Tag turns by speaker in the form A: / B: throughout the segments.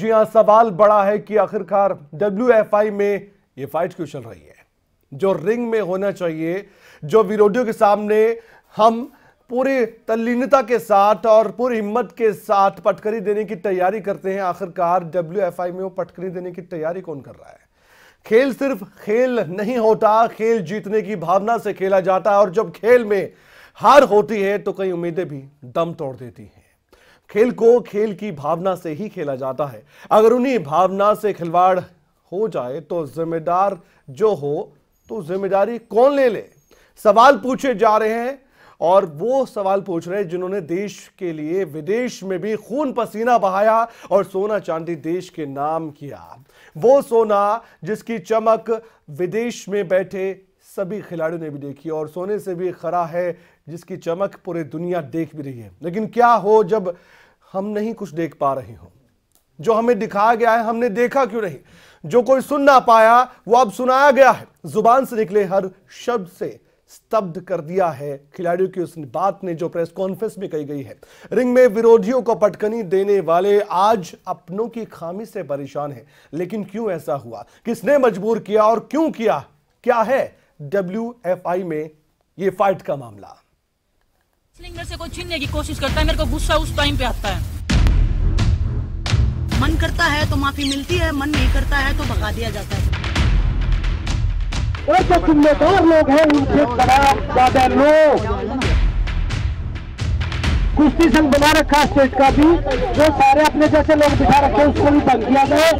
A: जी हां, सवाल बड़ा है कि आखिरकार WFI में ये फाइट क्यों चल रही है। जो रिंग में होना चाहिए, जो विरोधियों के सामने हम पूरी तल्लीनता के साथ और पूरी हिम्मत के साथ पटखनी देने की तैयारी करते हैं, आखिरकार WFI में वो पटखनी देने की तैयारी कौन कर रहा है। खेल सिर्फ खेल नहीं होता, खेल जीतने की भावना से खेला जाता है और जब खेल में हार होती है तो कई उम्मीदें भी दम तोड़ देती हैं। खेल को खेल की भावना से ही खेला जाता है। अगर उन्हीं भावना से खिलवाड़ हो जाए तो जिम्मेदार जो हो तो जिम्मेदारी कौन ले ले। सवाल पूछे जा रहे हैं और वो सवाल पूछ रहे हैं जिन्होंने देश के लिए विदेश में भी खून पसीना बहाया और सोना चांदी देश के नाम किया। वो सोना जिसकी चमक विदेश में बैठे सभी खिलाड़ियों ने भी देखी और सोने से भी खरा है जिसकी चमक पूरी दुनिया देख भी रही है। लेकिन क्या हो जब हम नहीं कुछ देख पा रहे हो। जो हमें दिखाया गया है हमने देखा क्यों नहीं। जो कोई सुन ना पाया वो अब सुनाया गया है। जुबान से निकले हर शब्द से स्तब्ध कर दिया है खिलाड़ियों की उस बात ने जो प्रेस कॉन्फ्रेंस में कही गई है। रिंग में विरोधियों को पटखनी देने वाले आज अपनों की खामी से परेशान हैं। लेकिन क्यों ऐसा हुआ, किसने मजबूर किया और क्यों किया, क्या है WFI में ये फाइट का मामला।
B: मेरे से कोई छीनने की कोशिश करता है, मेरे को गुस्सा उस टाइम पे आता है। मन करता है तो माफी मिलती है, मन नहीं करता है तो भगा दिया जाता है।
C: जो जिम्मेदार लोग हैं उनसे खराब ज्यादा लोग कुश्ती संघ बना रखा स्टेट का भी, जो सारे अपने जैसे लोग बिठा रखे उसको भी बंद किया गया।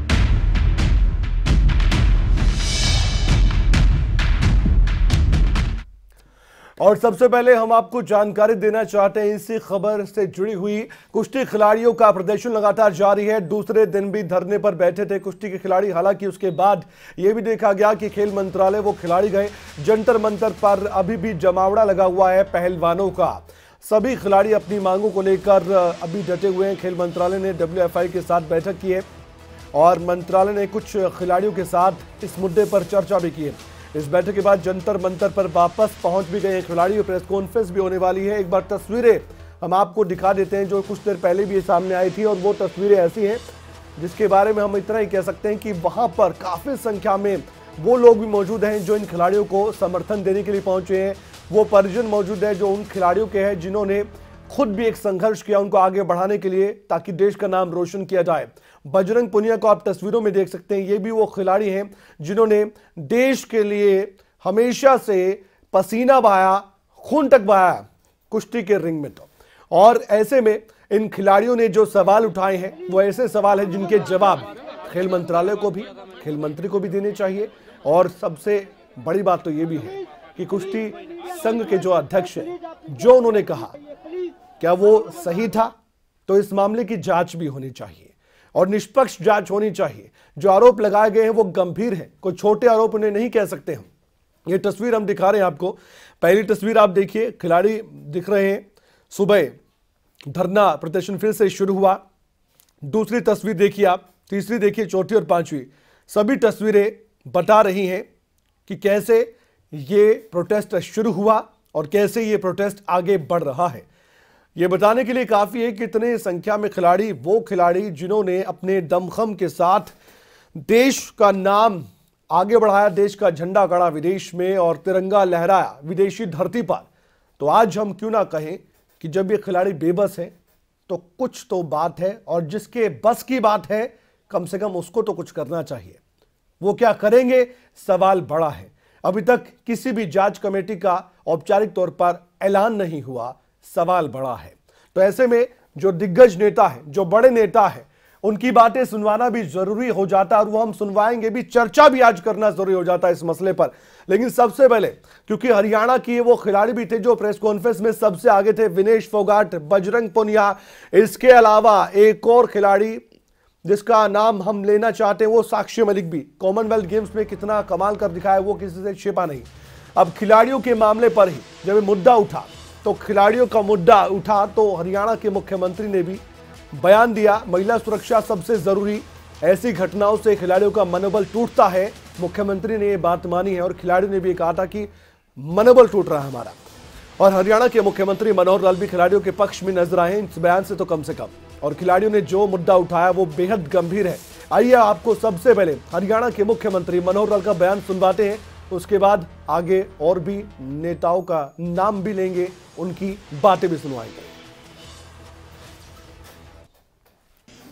A: और सबसे पहले हम आपको जानकारी देना चाहते हैं इसी खबर से जुड़ी हुई। कुश्ती खिलाड़ियों का प्रदर्शन लगातार जारी है। दूसरे दिन भी धरने पर बैठे थे कुश्ती के खिलाड़ी। हालांकि उसके बाद यह भी देखा गया कि खेल मंत्रालय वो खिलाड़ी गए। जंतर मंतर पर अभी भी जमावड़ा लगा हुआ है पहलवानों का। सभी खिलाड़ी अपनी मांगों को लेकर अभी डटे हुए हैं। खेल मंत्रालय ने WFI के साथ बैठक की है और मंत्रालय ने कुछ खिलाड़ियों के साथ इस मुद्दे पर चर्चा भी की है। इस बैठक के बाद जंतर मंतर पर वापस पहुंच भी गए खिलाड़ी। प्रेस कॉन्फ्रेंस भी होने वाली है। एक बार तस्वीरें हम आपको दिखा देते हैं जो कुछ देर पहले भी सामने आई थी और वो तस्वीरें ऐसी हैं जिसके बारे में हम इतना ही कह सकते हैं कि वहां पर काफी संख्या में वो लोग भी मौजूद हैं जो इन खिलाड़ियों को समर्थन देने के लिए पहुंचे हैं। वो परिजन मौजूद है जो उन खिलाड़ियों के हैं जिन्होंने खुद भी एक संघर्ष किया उनको आगे बढ़ाने के लिए ताकि देश का नाम रोशन किया जाए। बजरंग पुनिया को आप तस्वीरों में देख सकते हैं। ये भी वो खिलाड़ी हैं जिन्होंने देश के लिए हमेशा से पसीना बहाया, खून तक बहाया कुश्ती के रिंग में। तो और ऐसे में इन खिलाड़ियों ने जो सवाल उठाए हैं वो ऐसे सवाल हैं जिनके जवाब खेल मंत्रालय को भी, खेल मंत्री को भी देने चाहिए। और सबसे बड़ी बात तो ये भी है कि कुश्ती संघ के जो अध्यक्ष हैं जो उन्होंने कहा क्या वो सही था, तो इस मामले की जांच भी होनी चाहिए और निष्पक्ष जांच होनी चाहिए। जो आरोप लगाए गए हैं वो गंभीर है, कोई छोटे आरोप उन्हें नहीं कह सकते हम। ये तस्वीर हम दिखा रहे हैं आपको। पहली तस्वीर आप देखिए, खिलाड़ी दिख रहे हैं। सुबह धरना प्रदर्शन फिर से शुरू हुआ। दूसरी तस्वीर देखिए आप, तीसरी देखिए, चौथी और पांचवी। सभी तस्वीरें बता रही हैं कि कैसे ये प्रोटेस्ट शुरू हुआ और कैसे ये प्रोटेस्ट आगे बढ़ रहा है। ये बताने के लिए काफी है कि कितने संख्या में खिलाड़ी, वो खिलाड़ी जिन्होंने अपने दमखम के साथ देश का नाम आगे बढ़ाया, देश का झंडा गड़ा विदेश में और तिरंगा लहराया विदेशी धरती पर। तो आज हम क्यों ना कहें कि जब ये खिलाड़ी बेबस हैं तो कुछ तो बात है और जिसके बस की बात है कम से कम उसको तो कुछ करना चाहिए। वो क्या करेंगे, सवाल बड़ा है। अभी तक किसी भी जांच कमेटी का औपचारिक तौर पर ऐलान नहीं हुआ, सवाल बड़ा है। तो ऐसे में जो दिग्गज नेता है, जो बड़े नेता है, उनकी बातें सुनवाना भी जरूरी हो जाता है और वो हम सुनवाएंगे भी। चर्चा भी आज करना जरूरी हो जाता है इस मसले पर। लेकिन सबसे पहले क्योंकि हरियाणा की वो खिलाड़ी भी थे जो प्रेस कॉन्फ्रेंस में सबसे आगे थे, विनेश फोगाट, बजरंग पुनिया। इसके अलावा एक और खिलाड़ी जिसका नाम हम लेना चाहते हैं वो साक्षी मलिक भी। कॉमनवेल्थ गेम्स में कितना कमाल कर दिखाया, वो किसी से छिपा नहीं। अब खिलाड़ियों के मामले पर ही जब ये मुद्दा उठा तो खिलाड़ियों का मुद्दा उठा तो हरियाणा के मुख्यमंत्री ने भी बयान दिया, महिला सुरक्षा सबसे जरूरी। ऐसी घटनाओं से खिलाड़ियों का मनोबल टूटता है। मुख्यमंत्री ने यह बात मानी है और खिलाड़ियों ने भी कहा था कि मनोबल टूट रहा है हमारा। और हरियाणा के मुख्यमंत्री मनोहर लाल भी खिलाड़ियों के पक्ष में नजर आए इस बयान से तो कम से कम। और खिलाड़ियों ने जो मुद्दा उठाया वो बेहद गंभीर है। आइए आपको सबसे पहले हरियाणा के मुख्यमंत्री मनोहर लाल का बयान सुनवाते हैं, उसके बाद आगे और भी नेताओं का नाम भी लेंगे, उनकी बातें भी सुनवाएंगे।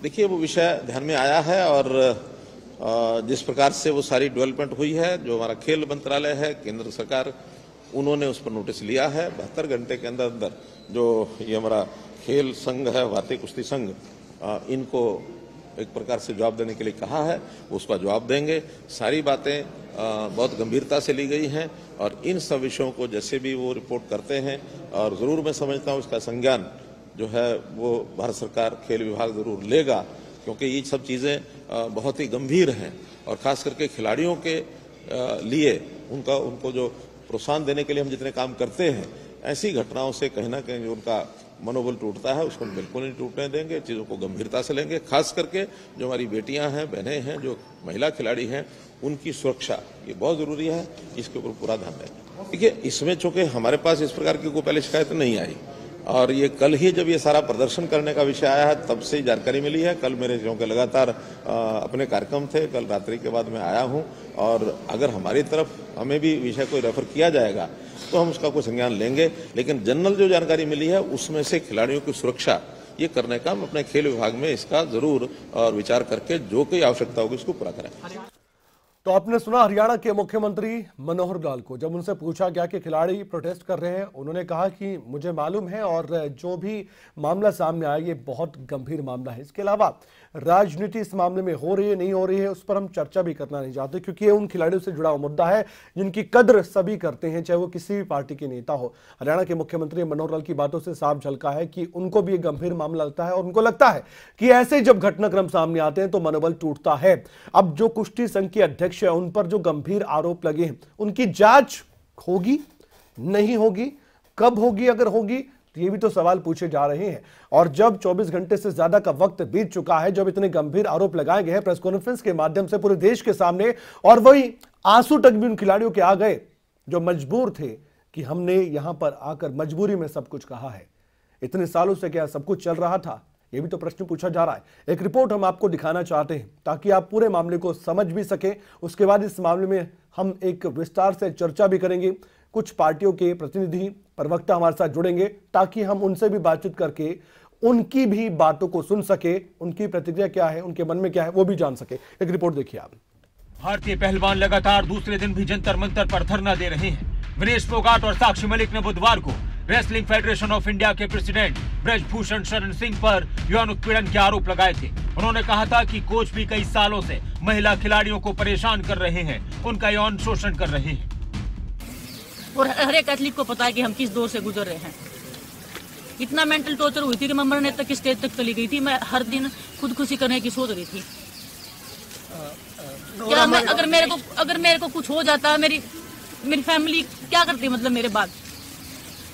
D: देखिए, वो विषय ध्यान में आया है और जिस प्रकार से वो सारी डेवलपमेंट हुई है, जो हमारा खेल मंत्रालय है, केंद्र सरकार, उन्होंने उस पर नोटिस लिया है। 72 घंटे के अंदर अंदर जो ये हमारा खेल संघ है, भारतीय कुश्ती संघ, इनको एक प्रकार से जवाब देने के लिए कहा है, उसका जवाब देंगे। सारी बातें बहुत गंभीरता से ली गई हैं और इन सब विषयों को जैसे भी वो रिपोर्ट करते हैं, और जरूर मैं समझता हूँ इसका संज्ञान जो है वो भारत सरकार, खेल विभाग जरूर लेगा, क्योंकि ये सब चीज़ें बहुत ही गंभीर हैं और खास करके खिलाड़ियों के लिए उनको जो प्रोत्साहन देने के लिए हम जितने काम करते हैं, ऐसी घटनाओं से कहीं ना कहीं जो उनका मनोबल टूटता है उसको हम बिल्कुल नहीं टूटने देंगे। चीज़ों को गंभीरता से लेंगे। खास करके जो हमारी बेटियां हैं, बहनें हैं, जो महिला खिलाड़ी हैं, उनकी सुरक्षा ये बहुत ज़रूरी है, इसके ऊपर पूरा ध्यान देंगे। देखिए, इसमें चूंकि हमारे पास इस प्रकार की कोई पहले शिकायत नहीं आई और ये कल ही जब ये सारा प्रदर्शन करने का विषय आया है तब से जानकारी मिली है। कल मेरे क्योंकि लगातार अपने कार्यक्रम थे, कल रात्रि के बाद मैं आया हूं और अगर हमारी तरफ हमें भी विषय कोई रेफर किया जाएगा तो हम उसका कोई संज्ञान लेंगे। लेकिन जनरल जो जानकारी मिली है उसमें से खिलाड़ियों की सुरक्षा ये करने का हम अपने खेल विभाग में इसका जरूर और विचार करके जो कोई आवश्यकता होगी उसको पूरा करें।
A: तो आपने सुना हरियाणा के मुख्यमंत्री मनोहर लाल को। जब उनसे पूछा गया कि खिलाड़ी प्रोटेस्ट कर रहे हैं, उन्होंने कहा कि मुझे मालूम है और जो भी मामला सामने आया ये बहुत गंभीर मामला है। इसके अलावा राजनीति इस मामले में हो रही है नहीं हो रही है उस पर हम चर्चा भी करना नहीं चाहते, क्योंकि ये उन खिलाड़ियों से जुड़ा हुआ मुद्दा है जिनकी कद्र सभी करते हैं, चाहे वो किसी भी पार्टी के नेता हो। हरियाणा के मुख्यमंत्री मनोहर लाल की बातों से साफ झलका है कि उनको भी एक गंभीर मामला लगता है और उनको लगता है कि ऐसे जब घटनाक्रम सामने आते हैं तो मनोबल टूटता है। अब जो कुश्ती संघ के अध्यक्ष है उन पर जो गंभीर आरोप लगे हैं, उनकी जांच होगी नहीं होगी, कब होगी, अगर होगी तो ये भी तो सवाल पूछे जा रहे हैं। और जब 24 घंटे से ज्यादा का वक्त बीत चुका है, जब इतने गंभीर आरोप लगाए गए हैं प्रेस कॉन्फ्रेंस के माध्यम से पूरे देश के सामने, और वही आंसू तक भी उन खिलाड़ियों के आ गए जो मजबूर थे कि हमने यहां पर आकर मजबूरी में सब कुछ कहा है। इतने सालों से क्या सब कुछ चल रहा था, ये भी तो प्रश्न पूछा जा रहा है। एक रिपोर्ट हम आपको दिखाना चाहते हैं ताकि आप पूरे मामले को समझ भी सकें। उसके बाद इस मामले में हम एक विस्तार से चर्चा भी करेंगे। कुछ पार्टियों के प्रतिनिधि, प्रवक्ता हमारे साथ जुड़ेंगे ताकि हम उनसे भी बातचीत करके उनकी भी बातों को सुन सके, उनकी प्रतिक्रिया क्या है, उनके मन में क्या है वो भी जान सके। एक रिपोर्ट देखिए आप।
E: भारतीय पहलवान लगातार दूसरे दिन भी जंतर मंतर पर धरना दे रहे हैं। विनेश फोगाट और साक्षी मलिक ने बुधवार को रेसलिंग फेडरेशन ऑफ इंडिया के प्रेसिडेंट ब्रजभूषण शरण सिंह पर यौन उत्पीड़न के आरोप लगाए थे। उन्होंने कहा था कि कोच भी कई सालों से महिला खिलाड़ियों को परेशान कर रहे हैं, उनका यौन शोषण कर रहे हैं।
B: और हर एक एथलीट को पता है कि हम किस दौर से गुजर रहे हैं। इतना मेंटल टॉर्चर हुई थी कि मैं मरने तक की स्टेज तक चली गई थी। मैं हर दिन खुदकुशी करने की सोच रही थी। क्या मैं अगर मेरे को कुछ हो जाता, मेरी फैमिली क्या करती, मतलब मेरे बाद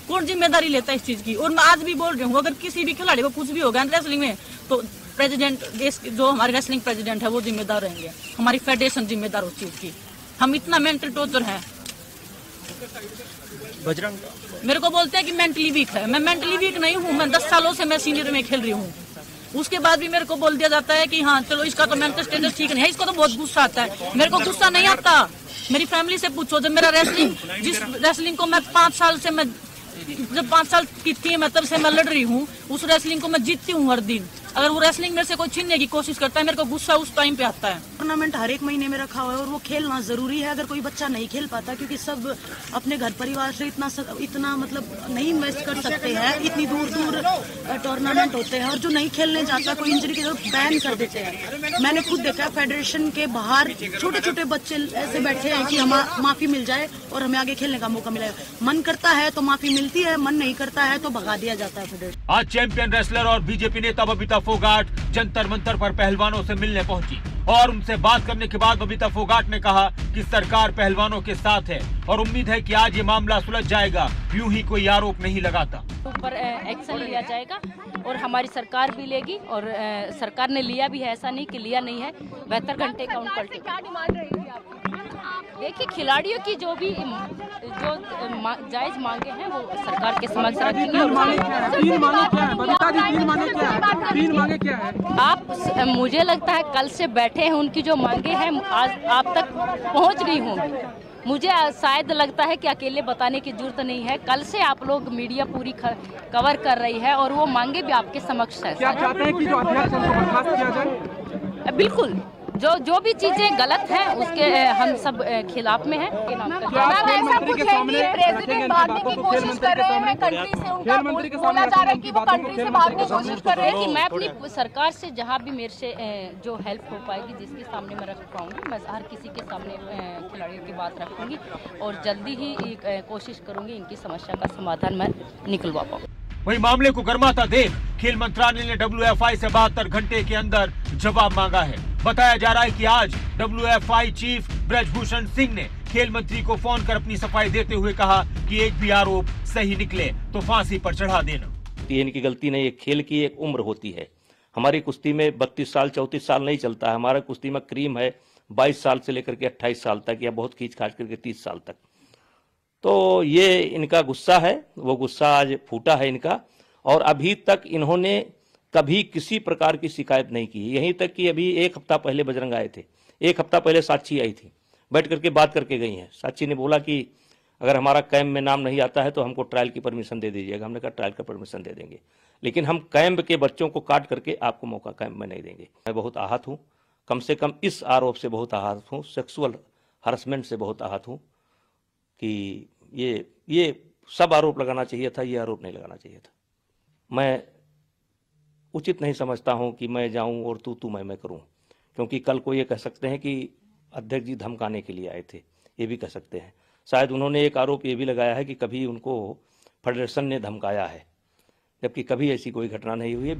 B: कौन जिम्मेदारी लेता है इस चीज की। और मैं आज भी बोल रही हूँ, अगर किसी भी खिलाड़ी को कुछ भी होगा रेसलिंग में तो प्रेसिडेंट, देश जो हमारे रेसलिंग प्रेसिडेंट है वो जिम्मेदार रहेंगे, हमारी फेडरेशन जिम्मेदार उस चीज की। हम इतना मेंटल टॉर्चर है।
E: बजरंग
B: मेरे को बोलते हैं कि मेंटली वीक है। मैं मेंटली वीक नहीं हूँ। मैं 10 सालों से मैं सीनियर में खेल रही हूँ। उसके बाद भी मेरे को बोल दिया जाता है कि हाँ चलो इसका तो मेंटल स्टेटस ठीक नहीं है। इसको तो बहुत गुस्सा आता है। मेरे को गुस्सा नहीं आता। मेरी फैमिली से पूछो। जब मेरा जिस रेसलिंग को मैं 5 साल से जब 5 साल की थी मैं तब से मैं लड़ रही हूँ, उस रेसलिंग को मैं जीतती हूँ हर दिन। अगर वो रेसलिंग मेरे से कोई छीनने की कोशिश करता है, मेरे को गुस्सा उस टाइम पे आता है।
F: टूर्नामेंट हर एक महीने में रखा हुआ है और वो खेलना जरूरी है। अगर कोई बच्चा नहीं खेल पाता, क्योंकि सब अपने घर परिवार से इतना मतलब नहीं इन्वेस्ट कर सकते हैं, इतनी दूर दूर टूर्नामेंट होते हैं, और जो नहीं खेलने जाता कोई इंजरी की तरफ बैन कर देते हैं। मैंने खुद देखा फेडरेशन के बाहर छोटे छोटे बच्चे ऐसे बैठे हैं कि हमें माफी मिल जाए और हमें आगे खेलने का मौका मिलेगा। मन करता है तो माफी मिलती है, मन नहीं करता है तो भगा दिया जाता है फेडरेशन।
E: आज चैंपियन रेसलर और बीजेपी नेता बबीता फोगाट जंतर मंतर पर पहलवानों से मिलने पहुंची और उनसे बात करने के बाद बबीता फोगाट ने कहा कि सरकार पहलवानों के साथ है और उम्मीद है कि आज ये मामला सुलझ जाएगा। यूं ही कोई आरोप नहीं लगाता।
G: ऊपर एक्शन लिया जाएगा और हमारी सरकार भी लेगी, और सरकार ने लिया भी है, ऐसा नहीं कि लिया नहीं है। 72 घंटे का उनका क्या डिमांड रहेगी आपकी? देखिए, खिलाड़ियों की जो जायज मांगे हैं वो सरकार के समक्ष रखेंगे।
C: 3 मांगे क्या है?
G: आप मुझे लगता है कल से बैठे हैं, उनकी जो मांगे हैं आज आप तक पहुंच गई होंगी। मुझे शायद लगता है कि अकेले बताने की जरूरत नहीं है, कल से आप लोग मीडिया पूरी कवर कर रही है और वो मांगे भी आपके समक्ष है।
C: क्या चाहते हैं कि जो अध्यक्ष उनको बर्खास्त किया जाए?
G: बिल्कुल, जो भी चीजें गलत हैं उसके हम सब खिलाफ में हैं।
H: प्रेसिडेंट भागने की कोशिश कर रहे हैं कंट्री से, उनका बोला जा रहा है कि वो कंट्री से भागने की कोशिश कर रहे हैं।
G: कि मैं अपनी सरकार से जहां भी मेरे से जो हेल्प हो पाएगी, जिसके सामने मैं रख पाऊंगी, मैं हर किसी के सामने खिलाड़ियों की बात रखूंगी और जल्दी ही कोशिश करूंगी इनकी समस्या का समाधान मैं निकलवा पाऊँ।
E: वही मामले को गर्माता देख खेल मंत्रालय ने WFI से 72 घंटे के अंदर जवाब मांगा है। बताया जा रहा है कि आज WFI चीफ ब्रजभूषण सिंह ने खेल मंत्री को फोन कर अपनी सफाई देते हुए कहा कि एक भी आरोप सही निकले तो फांसी पर चढ़ा देना।
I: ये इनकी गलती नहीं, खेल की एक उम्र होती है। हमारी कुश्ती में 32 साल 34 साल नहीं चलता है, हमारा कुश्ती में क्रीम है 22 साल से लेकर के 28 साल तक या बहुत खींच खाच करके 30 साल तक। तो ये इनका गुस्सा है, वो गुस्सा आज फूटा है इनका, और अभी तक इन्होंने कभी किसी प्रकार की शिकायत नहीं की। यहीं तक कि अभी 1 हफ्ता पहले बजरंग आए थे, 1 हफ्ता पहले साक्षी आई थी, बैठ करके बात करके गई हैं। साक्षी ने बोला कि अगर हमारा कैंप में नाम नहीं आता है तो हमको ट्रायल की परमिशन दे दीजिएगा। हमने कहा ट्रायल का परमिशन दे देंगे, लेकिन हम कैंप के बच्चों को काट करके आपको मौका कैंप में नहीं देंगे। मैं बहुत आहत हूँ, कम से कम इस आरोप से बहुत आहत हूँ, सेक्सुअल हरासमेंट से बहुत आहत हूँ कि ये सब आरोप लगाना चाहिए था, ये आरोप नहीं लगाना चाहिए था। मैं उचित नहीं समझता हूं कि मैं जाऊं और तू मैं करूं, क्योंकि कल को ये कह सकते हैं कि अध्यक्ष जी धमकाने के लिए आए थे, ये भी कह सकते हैं। शायद उन्होंने एक आरोप ये भी लगाया है कि कभी उनको फेडरेशन ने धमकाया है, जबकि कभी ऐसी कोई घटना नहीं हुई है।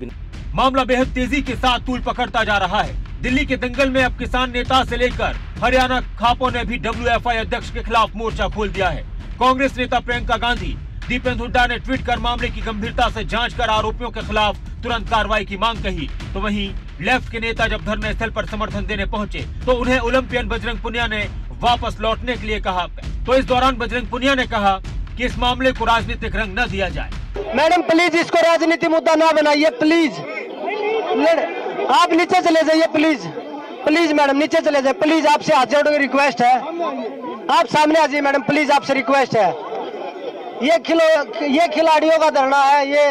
E: मामला बेहद तेजी के साथ तूल पकड़ता जा रहा है। दिल्ली के दंगल में अब किसान नेता से लेकर हरियाणा खापों ने भी WFI अध्यक्ष के खिलाफ मोर्चा खोल दिया है। कांग्रेस नेता प्रियंका गांधी, दीपेंद्र हुड्डा ने ट्वीट कर मामले की गंभीरता से जांच कर आरोपियों के खिलाफ तुरंत कार्रवाई की मांग कही। तो वहीं लेफ्ट के नेता जब धरना स्थल पर समर्थन देने पहुंचे तो उन्हें ओलंपियन बजरंग पुनिया ने वापस लौटने के लिए कहा। तो इस दौरान बजरंग पुनिया ने कहा कि इस मामले को राजनीतिक रंग न दिया जाए।
C: मैडम प्लीज इसको राजनीति मुद्दा ना बनाइए, प्लीज आप नीचे चले जाइए, प्लीज मैडम नीचे चले जाइए, प्लीज आपसे हाथ जोड़ के रिक्वेस्ट है, आप सामने आ जाइए मैडम, प्लीज आपसे रिक्वेस्ट है। ये खिलाड़ियों का धरना है। ये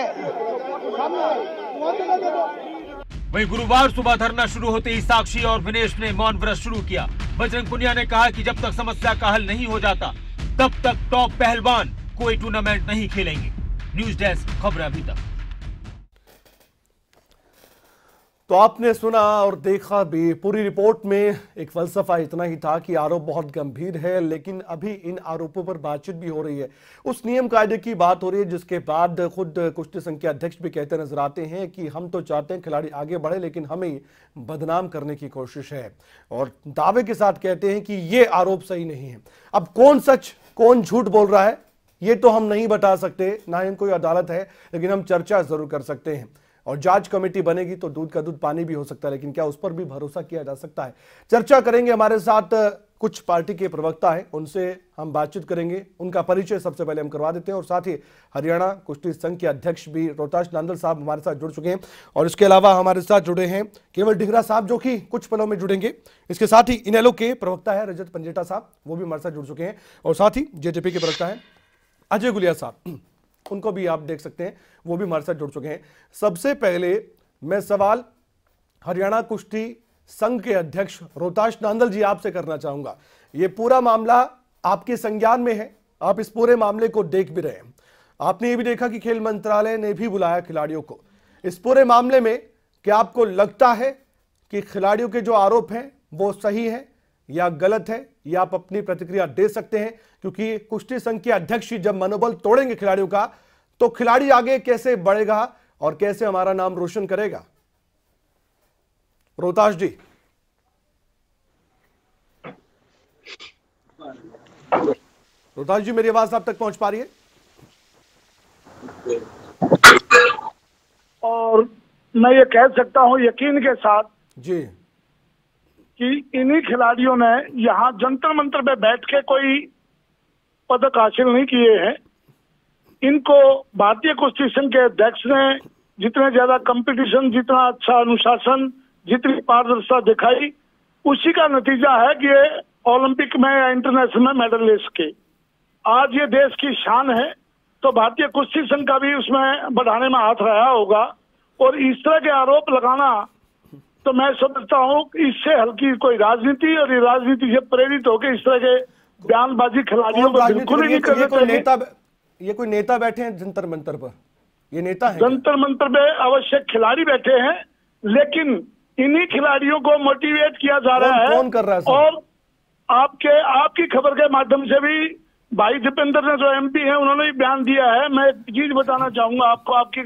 E: वहीं गुरुवार सुबह धरना शुरू होते ही साक्षी और विनेश ने मौन व्रत शुरू किया। बजरंग पुनिया ने कहा कि जब तक समस्या का हल नहीं हो जाता तब तक टॉप पहलवान कोई टूर्नामेंट नहीं खेलेंगे। न्यूज डेस्क खबर अभी तक।
A: तो आपने सुना और देखा भी, पूरी रिपोर्ट में एक फलसफा इतना ही था कि आरोप बहुत गंभीर है, लेकिन अभी इन आरोपों पर बातचीत भी हो रही है। उस नियम कायदे की बात हो रही है जिसके बाद खुद कुश्ती संघ के अध्यक्ष भी कहते नजर आते हैं कि हम तो चाहते हैं खिलाड़ी आगे बढ़े, लेकिन हमें बदनाम करने की कोशिश है, और दावे के साथ कहते हैं कि ये आरोप सही नहीं है। अब कौन सच कौन झूठ बोल रहा है ये तो हम नहीं बता सकते, ना ही कोई अदालत है, लेकिन हम चर्चा जरूर कर सकते हैं। और जांच कमेटी बनेगी तो दूध का दूध पानी भी हो सकता है, लेकिन क्या उस पर भी भरोसा किया जा सकता है? चर्चा करेंगे। हमारे साथ कुछ पार्टी के प्रवक्ता हैं, उनसे हम बातचीत करेंगे। उनका परिचय सबसे पहले हम करवा देते हैं, और साथ ही हरियाणा कुश्ती संघ के अध्यक्ष भी रोहताश नांदल साहब हमारे साथ जुड़ चुके हैं, और इसके अलावा हमारे साथ जुड़े हैं केवल डिगरा साहब जो कि कुछ पलों में जुड़ेंगे। इसके साथ ही इनेलो के प्रवक्ता है रजत पंजेटा साहब, वो भी हमारे साथ जुड़ चुके हैं, और साथ ही जेजेपी के प्रवक्ता है अजय गुलिया साहब, उनको भी आप देख सकते हैं, वो भी हमारे साथ जुड़ चुके हैं। सबसे पहले मैं सवाल हरियाणा कुश्ती संघ के अध्यक्ष रोहताश नांदल जी आपसे करना चाहूंगा। ये पूरा मामला आपके संज्ञान में है, आप इस पूरे मामले को देख भी रहे हैं, आपने ये भी देखा कि खेल मंत्रालय ने भी बुलाया खिलाड़ियों को। इस पूरे मामले में क्या आपको लगता है कि खिलाड़ियों के जो आरोप हैं वो सही है या गलत है, या आप अपनी प्रतिक्रिया दे सकते हैं? क्योंकि कुश्ती संघ के अध्यक्ष जब मनोबल तोड़ेंगे खिलाड़ियों का तो खिलाड़ी आगे कैसे बढ़ेगा और कैसे हमारा नाम रोशन करेगा? रोहताश जी। रोहताश जी, मेरी आवाज आप तक पहुंच पा रही है?
J: और मैं ये कह सकता हूं यकीन के साथ
A: जी
J: कि इन्हीं खिलाड़ियों ने यहाँ जंतर मंतर पे बैठ के कोई पदक हासिल नहीं किए हैं। इनको भारतीय कुश्ती संघ के अध्यक्ष ने जितने ज्यादा कंपटीशन, जितना अच्छा अनुशासन, जितनी पारदर्शिता दिखाई, उसी का नतीजा है कि ये ओलंपिक में या इंटरनेशनल में मेडल ले सके। आज ये देश की शान है, तो भारतीय कुश्ती संघ का भी उसमें बढ़ाने में हाथ रहा होगा। और इस तरह के आरोप लगाना, तो मैं समझता हूँ इससे हल्की कोई राजनीति, और ये राजनीति से प्रेरित होकर इस तरह के बयानबाजी खिलाड़ियों को बिल्कुल ही नहीं करना चाहिए।
A: ये कोई नेता बैठे हैं जंतर मंतर पर? ये नेता है?
J: जंतर मंतर पे अवश्य खिलाड़ी बैठे हैं, लेकिन इन्हीं खिलाड़ियों को मोटिवेट किया जा रहा है।
A: कौन कर रहा है?
J: और आपकी खबर के माध्यम से भी भाई दीपेंद्र ने, जो एमपी हैं, उन्होंने भी बयान दिया है। मैं एक चीज बताना चाहूंगा आपको, आपके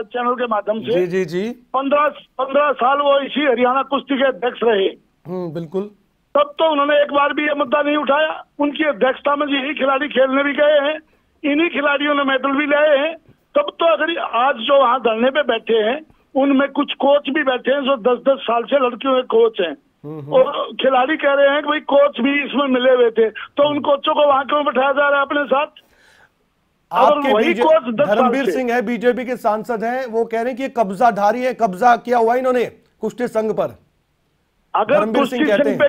J: चैनल के माध्यम से।
A: जी जी।
J: 15 साल वो इसी हरियाणा कुश्ती के अध्यक्ष रहे।
A: बिल्कुल।
J: तब तो उन्होंने एक बार भी ये मुद्दा नहीं उठाया। उनकी अध्यक्षता में यही खिलाड़ी खेलने भी गए हैं, इन्हीं खिलाड़ियों ने मेडल भी लाए हैं। तब तो अगर आज जो वहाँ धरने पे बैठे हैं, उनमें कुछ कोच भी बैठे हैं जो 10-10 साल से लड़कियों के कोच हैं, और खिलाड़ी कह रहे हैं कि भाई कोच भी इसमें मिले हुए थे, तो उन कोचों को वहां क्यों बैठाया जा रहा है अपने साथ?
A: आपके वही कोच धर्मवीर सिंह है, बीजेपी के सांसद हैं, वो कह रहे हैं कि ये कब्जाधारी है, कब्जा किया हुआ इन्होंने कुश्ती संघ पर।
J: अगर कुश्ती संघ पे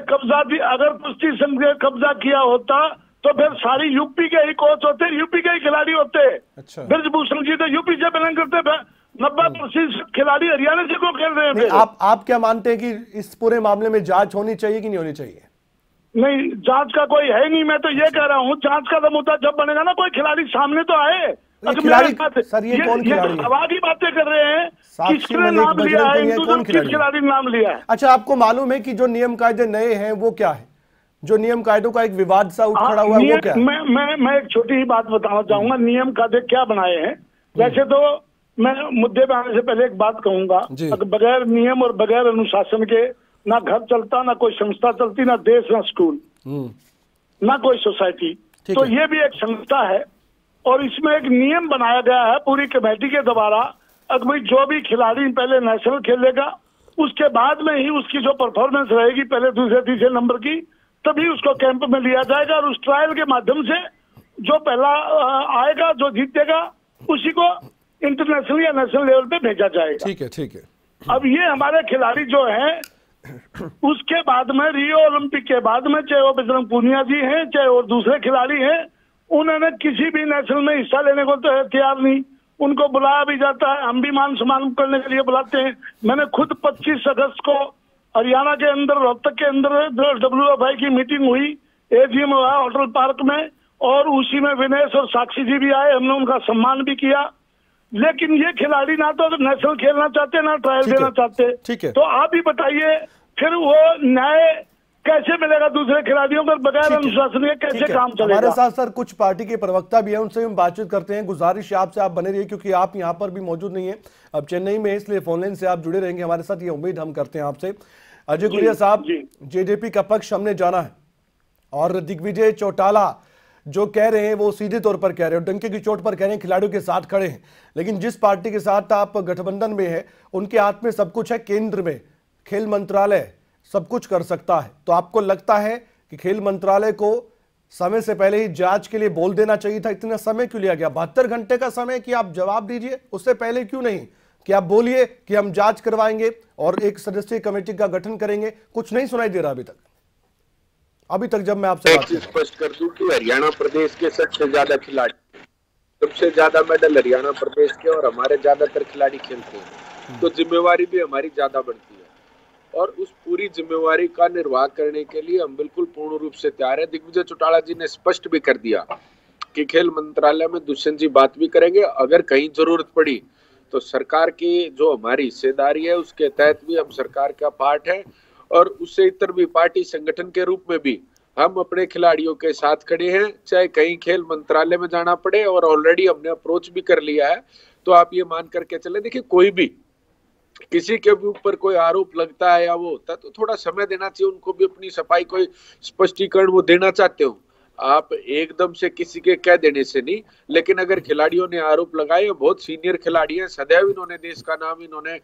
J: कब्जा किया होता तो फिर सारी यूपी के ही कोच होते, यूपी के ही खिलाड़ी होते।
A: अच्छा।
J: ब्रजभूषण जी तो यूपी से बिलोंग करते थे, 90% खिलाड़ी हरियाणा से क्यों खेल रहे हैं?
A: आप क्या मानते हैं कि इस पूरे मामले में जांच होनी चाहिए कि नहीं होनी चाहिए?
J: नहीं, जांच का कोई है नहीं। मैं तो ये कह रहा हूँ, जांच का तो मुद्दा जब बनेगा ना, कोई खिलाड़ी सामने तो आए।
A: सर ये कौन खिलाड़ी है?
J: हवा की बातें कर रहे हैं, किसने नाम लिया है, किस खिलाड़ी ने नाम लिया है?
A: अच्छा, आपको मालूम है कि जो नियम कायदे नए हैं वो क्या है? जो नियम कायदों का एक विवाद सा उठ खड़ा हुआ है वो क्या है?
J: मैं एक छोटी ही बात बताना चाहूंगा। नियम कायदे क्या बनाए हैं? वैसे तो मैं मुद्दे पे आने से पहले एक बात कहूंगा, अगर बगैर नियम और बगैर अनुशासन के ना घर चलता, ना कोई संस्था चलती, ना देश, ना स्कूल, ना कोई सोसाइटी। तो ये भी एक संस्था है, और इसमें एक नियम बनाया गया है पूरी कमेटी के द्वारा। अगर भाई जो भी खिलाड़ी पहले नेशनल खेलेगा, उसके बाद में ही उसकी जो परफॉर्मेंस रहेगी पहले, दूसरे, तीसरे नंबर की, तभी उसको कैंप में लिया जाएगा, और उस ट्रायल के माध्यम से जो पहला आएगा, जो जीतेगा, उसी को इंटरनेशनल या नेशनल लेवल पे भेजा जाएगा।
A: ठीक है।
J: अब ये हमारे खिलाड़ी जो हैं, उसके बाद में रियो ओलंपिक के बाद में, चाहे वो बजरंग पूनिया जी हैं, चाहे और दूसरे खिलाड़ी हैं, उन्होंने किसी भी नेशनल में हिस्सा लेने को तो तैयार नहीं। उनको बुलाया भी जाता है, हम भी मान सम्मान करने के लिए बुलाते हैं। मैंने खुद 25 अगस्त को हरियाणा के अंदर, रोहतक के अंदर WFI की मीटिंग हुई, AGM हुआ होटल पार्क में, और उसी में विनेश और साक्षी जी भी आए, हमने उनका सम्मान भी किया। लेकिन ये खिलाड़ी ना तो नेशनल खेलना चाहते, ना ट्रायल देना चाहते। तो आप ही बताइए, फिर वो न्याय कैसे मिलेगा दूसरे खिलाड़ियों को? बगैर अनुशासन के कैसे काम चलेगा?
A: हमारे साथ सर कुछ पार्टी के प्रवक्ता भी हैं, उनसे हम बातचीत करते हैं। गुजारिश है आपसे, आप बने रहिए, क्योंकि आप यहाँ पर भी मौजूद नहीं है, अब चेन्नई में, इसलिए फोनलाइन से आप जुड़े रहेंगे हमारे साथ, ये उम्मीद हम करते हैं आपसे। अजय गुरिया साहब, जेजेपी का पक्ष हमने जाना है, और दिग्विजय चौटाला जो कह रहे हैं वो सीधे तौर पर कह रहे हैं, डंके की चोट पर कह रहे हैं, खिलाड़ियों के साथ खड़े हैं। लेकिन जिस पार्टी के साथ आप गठबंधन में है, उनके हाथ में सब कुछ है, केंद्र में खेल मंत्रालय सब कुछ कर सकता है। तो आपको लगता है कि खेल मंत्रालय को समय से पहले ही जांच के लिए बोल देना चाहिए था? इतना समय क्यों लिया गया? 72 घंटे का समय कि आप जवाब दीजिए, उससे पहले क्यों नहीं कि आप बोलिए कि हम जांच करवाएंगे और एक सदस्यीय कमेटी का गठन करेंगे? कुछ नहीं सुनाई दे रहा अभी तक जब मैं आपसे बात
K: स्पष्ट कर दूं कि हरियाणा प्रदेश के सबसे ज्यादा खिलाड़ी, सबसे ज्यादा मेडल हरियाणा प्रदेश के, और हमारे ज्यादातर खिलाड़ी खेलते हैं, तो जिम्मेवारी भी हमारी ज्यादा बढ़ती है, और उस पूरी जिम्मेवारी का निर्वाह करने के लिए हम बिल्कुल पूर्ण रूप से तैयार है। दिग्विजय चौटाला जी ने स्पष्ट भी कर दिया कि खेल मंत्रालय में दुष्यंत जी बात भी करेंगे, अगर कहीं जरूरत पड़ी तो सरकार की जो हमारी हिस्सेदारी है उसके तहत भी हम सरकार का पार्ट है, और उससे इतर भी पार्टी संगठन के रूप में भी हम अपने खिलाड़ियों के साथ खड़े हैं, चाहे कहीं खेल मंत्रालय में जाना पड़े, और ऑलरेडी हमने अप्रोच भी कर लिया है। तो आप ये मान करके चले, देखिए कोई भी किसी के भी ऊपर कोई आरोप लगता है या वो होता है, तो थोड़ा समय देना चाहिए उनको भी, अपनी सफाई कोई स्पष्टीकरण वो देना चाहते हो, आप एकदम से किसी के कह देने से नहीं। लेकिन अगर खिलाड़ियों ने आरोप लगाए, बहुत सीनियर खिलाड़ी हैं, सदैव इन्होंने देश का नाम इन्होंने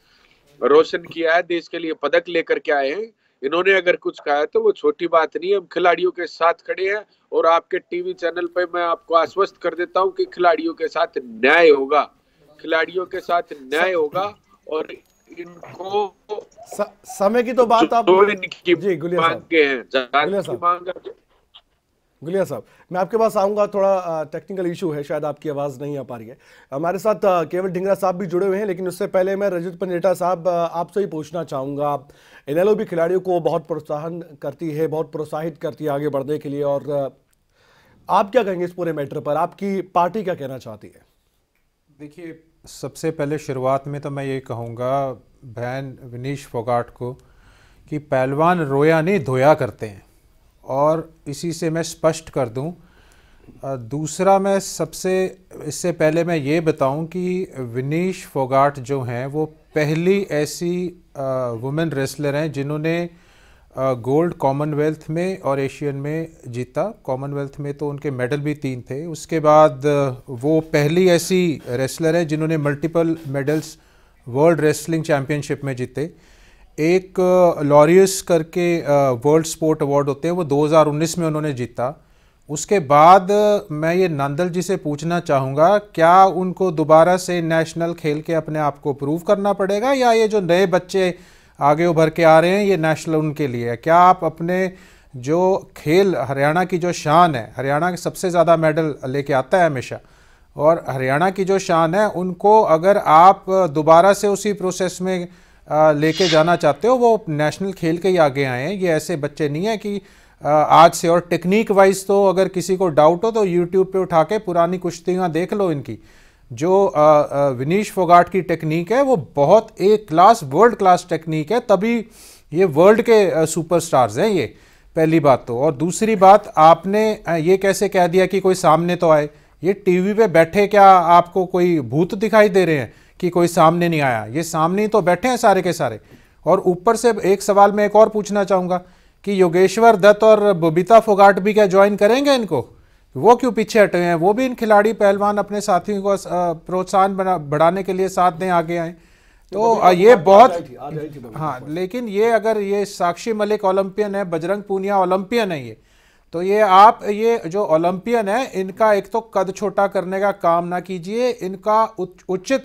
K: रोशन किया है, देश के लिए पदक लेकर के आए हैं, इन्होंने अगर कुछ कहा है तो वो छोटी बात नहीं है। हम खिलाड़ियों के साथ खड़े हैं, और आपके टीवी चैनल पे मैं आपको आश्वस्त कर देता हूं कि खिलाड़ियों के साथ न्याय होगा, खिलाड़ियों के साथ न्याय होगा और इनको
A: समय की तो बात आप
K: जी गुलिया साहब
A: गुलिया साहब, मैं आपके पास आऊंगा। थोड़ा टेक्निकल इशू है, शायद आपकी आवाज़ नहीं आ पा रही है। हमारे साथ केवल ढिंगरा साहब भी जुड़े हुए हैं, लेकिन उससे पहले मैं रजत पंजेटा साहब आपसे ही पूछना चाहूँगा। इनेलो भी खिलाड़ियों को बहुत प्रोत्साहन करती है, बहुत प्रोत्साहित करती है आगे बढ़ने के लिए, और आप क्या कहेंगे इस पूरे मैटर पर? आपकी पार्टी क्या कहना चाहती है?
L: देखिए, सबसे पहले शुरुआत में तो मैं ये कहूँगा बहन विनीश फोगाट को कि पहलवान रोया नहीं धोया करते हैं, और इसी से मैं स्पष्ट कर दूं। दूसरा, मैं इससे पहले मैं ये बताऊं कि विनीश फोगाट जो हैं वो पहली ऐसी वुमेन रेसलर हैं जिन्होंने गोल्ड कॉमनवेल्थ में और एशियन में जीता। कॉमनवेल्थ में तो उनके मेडल भी 3 थे। उसके बाद वो पहली ऐसी रेसलर है जिन्होंने multiple medals world wrestling championship में जीते। एक लॉरियस करके वर्ल्ड स्पोर्ट अवार्ड होते हैं, वो 2019 में उन्होंने जीता। उसके बाद मैं ये नंदल जी से पूछना चाहूँगा, क्या उनको दोबारा से नेशनल खेल के अपने आप को प्रूव करना पड़ेगा, या ये जो नए बच्चे आगे उभर के आ रहे हैं ये नेशनल उनके लिए है? क्या आप अपने जो खेल हरियाणा की जो शान है, हरियाणा सबसे ज़्यादा मेडल लेके आता है हमेशा, और हरियाणा की जो शान है उनको अगर आप दोबारा से उसी प्रोसेस में लेके जाना चाहते हो, वो नेशनल खेल के ही आगे आए हैं। ये ऐसे बच्चे नहीं है कि आज से। और टेक्निक वाइज तो अगर किसी को डाउट हो तो यूट्यूब पे उठा के पुरानी कुश्तियाँ देख लो इनकी। जो विनीश फोगाट की टेक्निक है वो बहुत एक क्लास वर्ल्ड क्लास टेक्निक है, तभी ये वर्ल्ड के सुपरस्टार्स हैं ये, पहली बात तो। और दूसरी बात, आपने ये कैसे कह दिया कि कोई सामने तो आए? ये टीवी पे बैठे क्या आपको कोई भूत दिखाई दे रहे हैं कि कोई सामने नहीं आया? ये सामने तो बैठे हैं सारे के सारे। और ऊपर से एक सवाल मैं एक और पूछना चाहूँगा कि योगेश्वर दत्त और बबीता फोगाट भी क्या ज्वाइन करेंगे इनको? वो क्यों पीछे हटे हैं? वो भी इन खिलाड़ी पहलवान अपने साथियों को प्रोत्साहन बढ़ाने के लिए साथ दें आगे आए। तो ये बहुत हाँ, लेकिन ये अगर ये साक्षी मलिक ओलंपियन है, बजरंग पूनिया ओलंपियन है, ये तो ये जो ओलंपियन है इनका एक तो कद छोटा करने का काम ना कीजिए, इनका उचित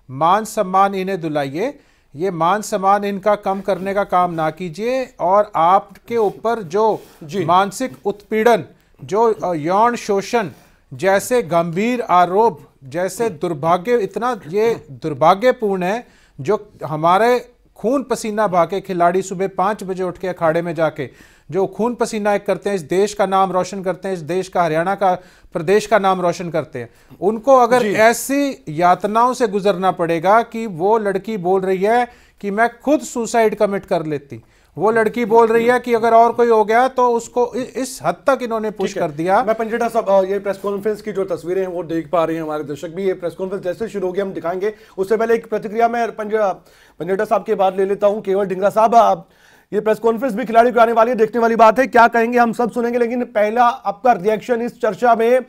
L: मान सम्मान इन्हें दिलाइए, ये मान सम्मान इनका कम करने का काम ना कीजिए। और आपके ऊपर जो मानसिक उत्पीड़न, जो यौन शोषण जैसे गंभीर आरोप, जैसे दुर्भाग्य, इतना ये दुर्भाग्यपूर्ण है जो हमारे खून पसीना बहा के खिलाड़ी सुबह 5 बजे उठ के अखाड़े में जाके जो खून पसीना एक करते हैं, इस देश का नाम रोशन करते हैं, इस देश का, हरियाणा का प्रदेश का नाम रोशन करते हैं, उनको अगर ऐसी यातनाओं से गुजरना पड़ेगा कि वो लड़की बोल रही है कि मैं खुद सुसाइड कमिट कर लेती, वो लड़की बोल रही है कि अगर और कोई हो गया तो उसको, इस हद तक इन्होंने पुश कर दिया।
A: मैं पंजेटा साहब, ये प्रेस कॉन्फ्रेंस की जो तस्वीरें हैं वो देख पा रहे हैं हमारे दर्शक भी। ये प्रेस कॉन्फ्रेंस जैसे शुरू होगी हम दिखाएंगे, उससे पहले एक प्रतिक्रिया मैं पंजेटा साहब के बाद ले लेता हूं। केवल ढिंगरा साहब, ये प्रेस कॉन्फ्रेंस भी खिलाड़ी को आने वाली है, देखने वाली बात है, क्या कहेंगे हम सब सुनेंगे, लेकिन पहला आपका रिएक्शन इस चर्चा में।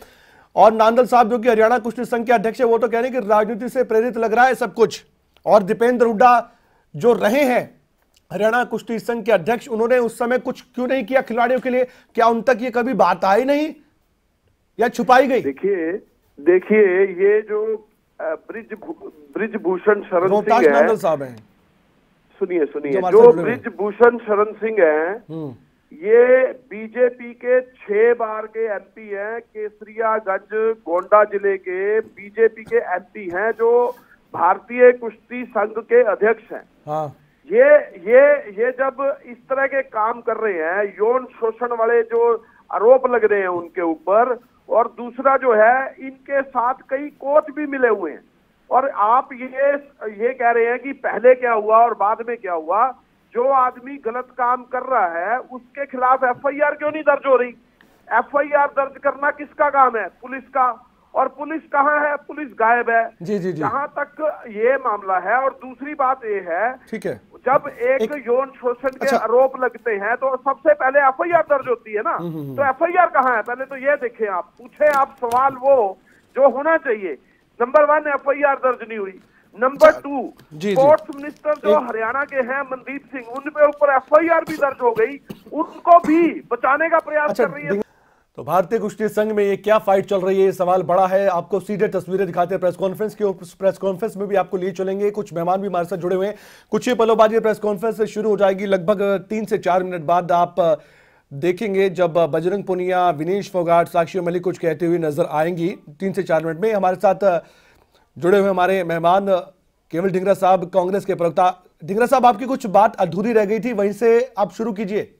A: और नांदल साहब जो कि हरियाणा कुश्ती संघ के अध्यक्ष है, वो तो कह रहे हैं कि राजनीति से प्रेरित लग रहा है सब कुछ। और दीपेंद्र हुड्डा जो रहे हैं हरियाणा कुश्ती संघ के अध्यक्ष, उन्होंने उस समय कुछ क्यों नहीं किया खिलाड़ियों के लिए? क्या उन तक ये कभी बात आई नहीं या छुपाई गई?
M: देखिए ये जो ब्रिजभूषण शरण सिंह है,
A: साहब हैं,
M: सुनिए, जो ब्रिजभूषण शरण सिंह हैं, ये बीजेपी के 6 बार के एमपी हैं, केसरियागंज गोंडा जिले के बीजेपी के एमपी हैं, जो भारतीय कुश्ती संघ के अध्यक्ष हैं। हाँ। ये जब इस तरह के काम कर रहे हैं, यौन शोषण वाले जो आरोप लग रहे हैं उनके ऊपर, और दूसरा जो है इनके साथ कई कोच भी मिले हुए हैं, और आप ये कह रहे हैं कि पहले क्या हुआ और बाद में क्या हुआ। जो आदमी गलत काम कर रहा है उसके खिलाफ एफआईआर क्यों नहीं दर्ज हो रही? एफआईआर दर्ज करना किसका काम है? पुलिस का। और पुलिस कहाँ है? पुलिस गायब है।
A: जी।
M: जहाँ तक ये मामला है। और दूसरी बात ये है,
A: ठीक है,
M: जब एक यौन शोषण के आरोप लगते हैं तो सबसे पहले एफआईआर दर्ज होती है ना। तो एफआईआर कहाँ है? पहले तो ये देखें, आप पूछे आप सवाल वो जो होना चाहिए। नंबर 1, एफआईआर दर्ज नहीं हुई। नंबर 2, स्पोर्ट्स मिनिस्टर जो हरियाणा के हैं मनदीप सिंह, उन पे ऊपर एफआईआर भी दर्ज हो गई, उनको भी बचाने का प्रयास कर रही है।
A: तो भारतीय कुश्ती संघ में ये क्या फाइट चल रही है, ये सवाल बड़ा है। आपको सीधे तस्वीरें दिखाते हैं प्रेस कॉन्फ्रेंस की, उस प्रेस कॉन्फ्रेंस में भी आपको लिए चलेंगे। कुछ मेहमान भी हमारे साथ जुड़े हुए हैं। कुछ ही पलों बाद ये प्रेस कॉन्फ्रेंस शुरू हो जाएगी। लगभग 3 से 4 मिनट बाद आप देखेंगे जब बजरंग पुनिया, विनेश फोगाट, साक्षी मलिक कुछ कहते हुए नजर आएंगी 3 से 4 मिनट में। हमारे साथ जुड़े हुए हमारे मेहमान केवल ढींगरा साहब, कांग्रेस के प्रवक्ता। ढींगरा साहब, आपकी कुछ बात अधूरी रह गई थी, वहीं से आप शुरू कीजिए।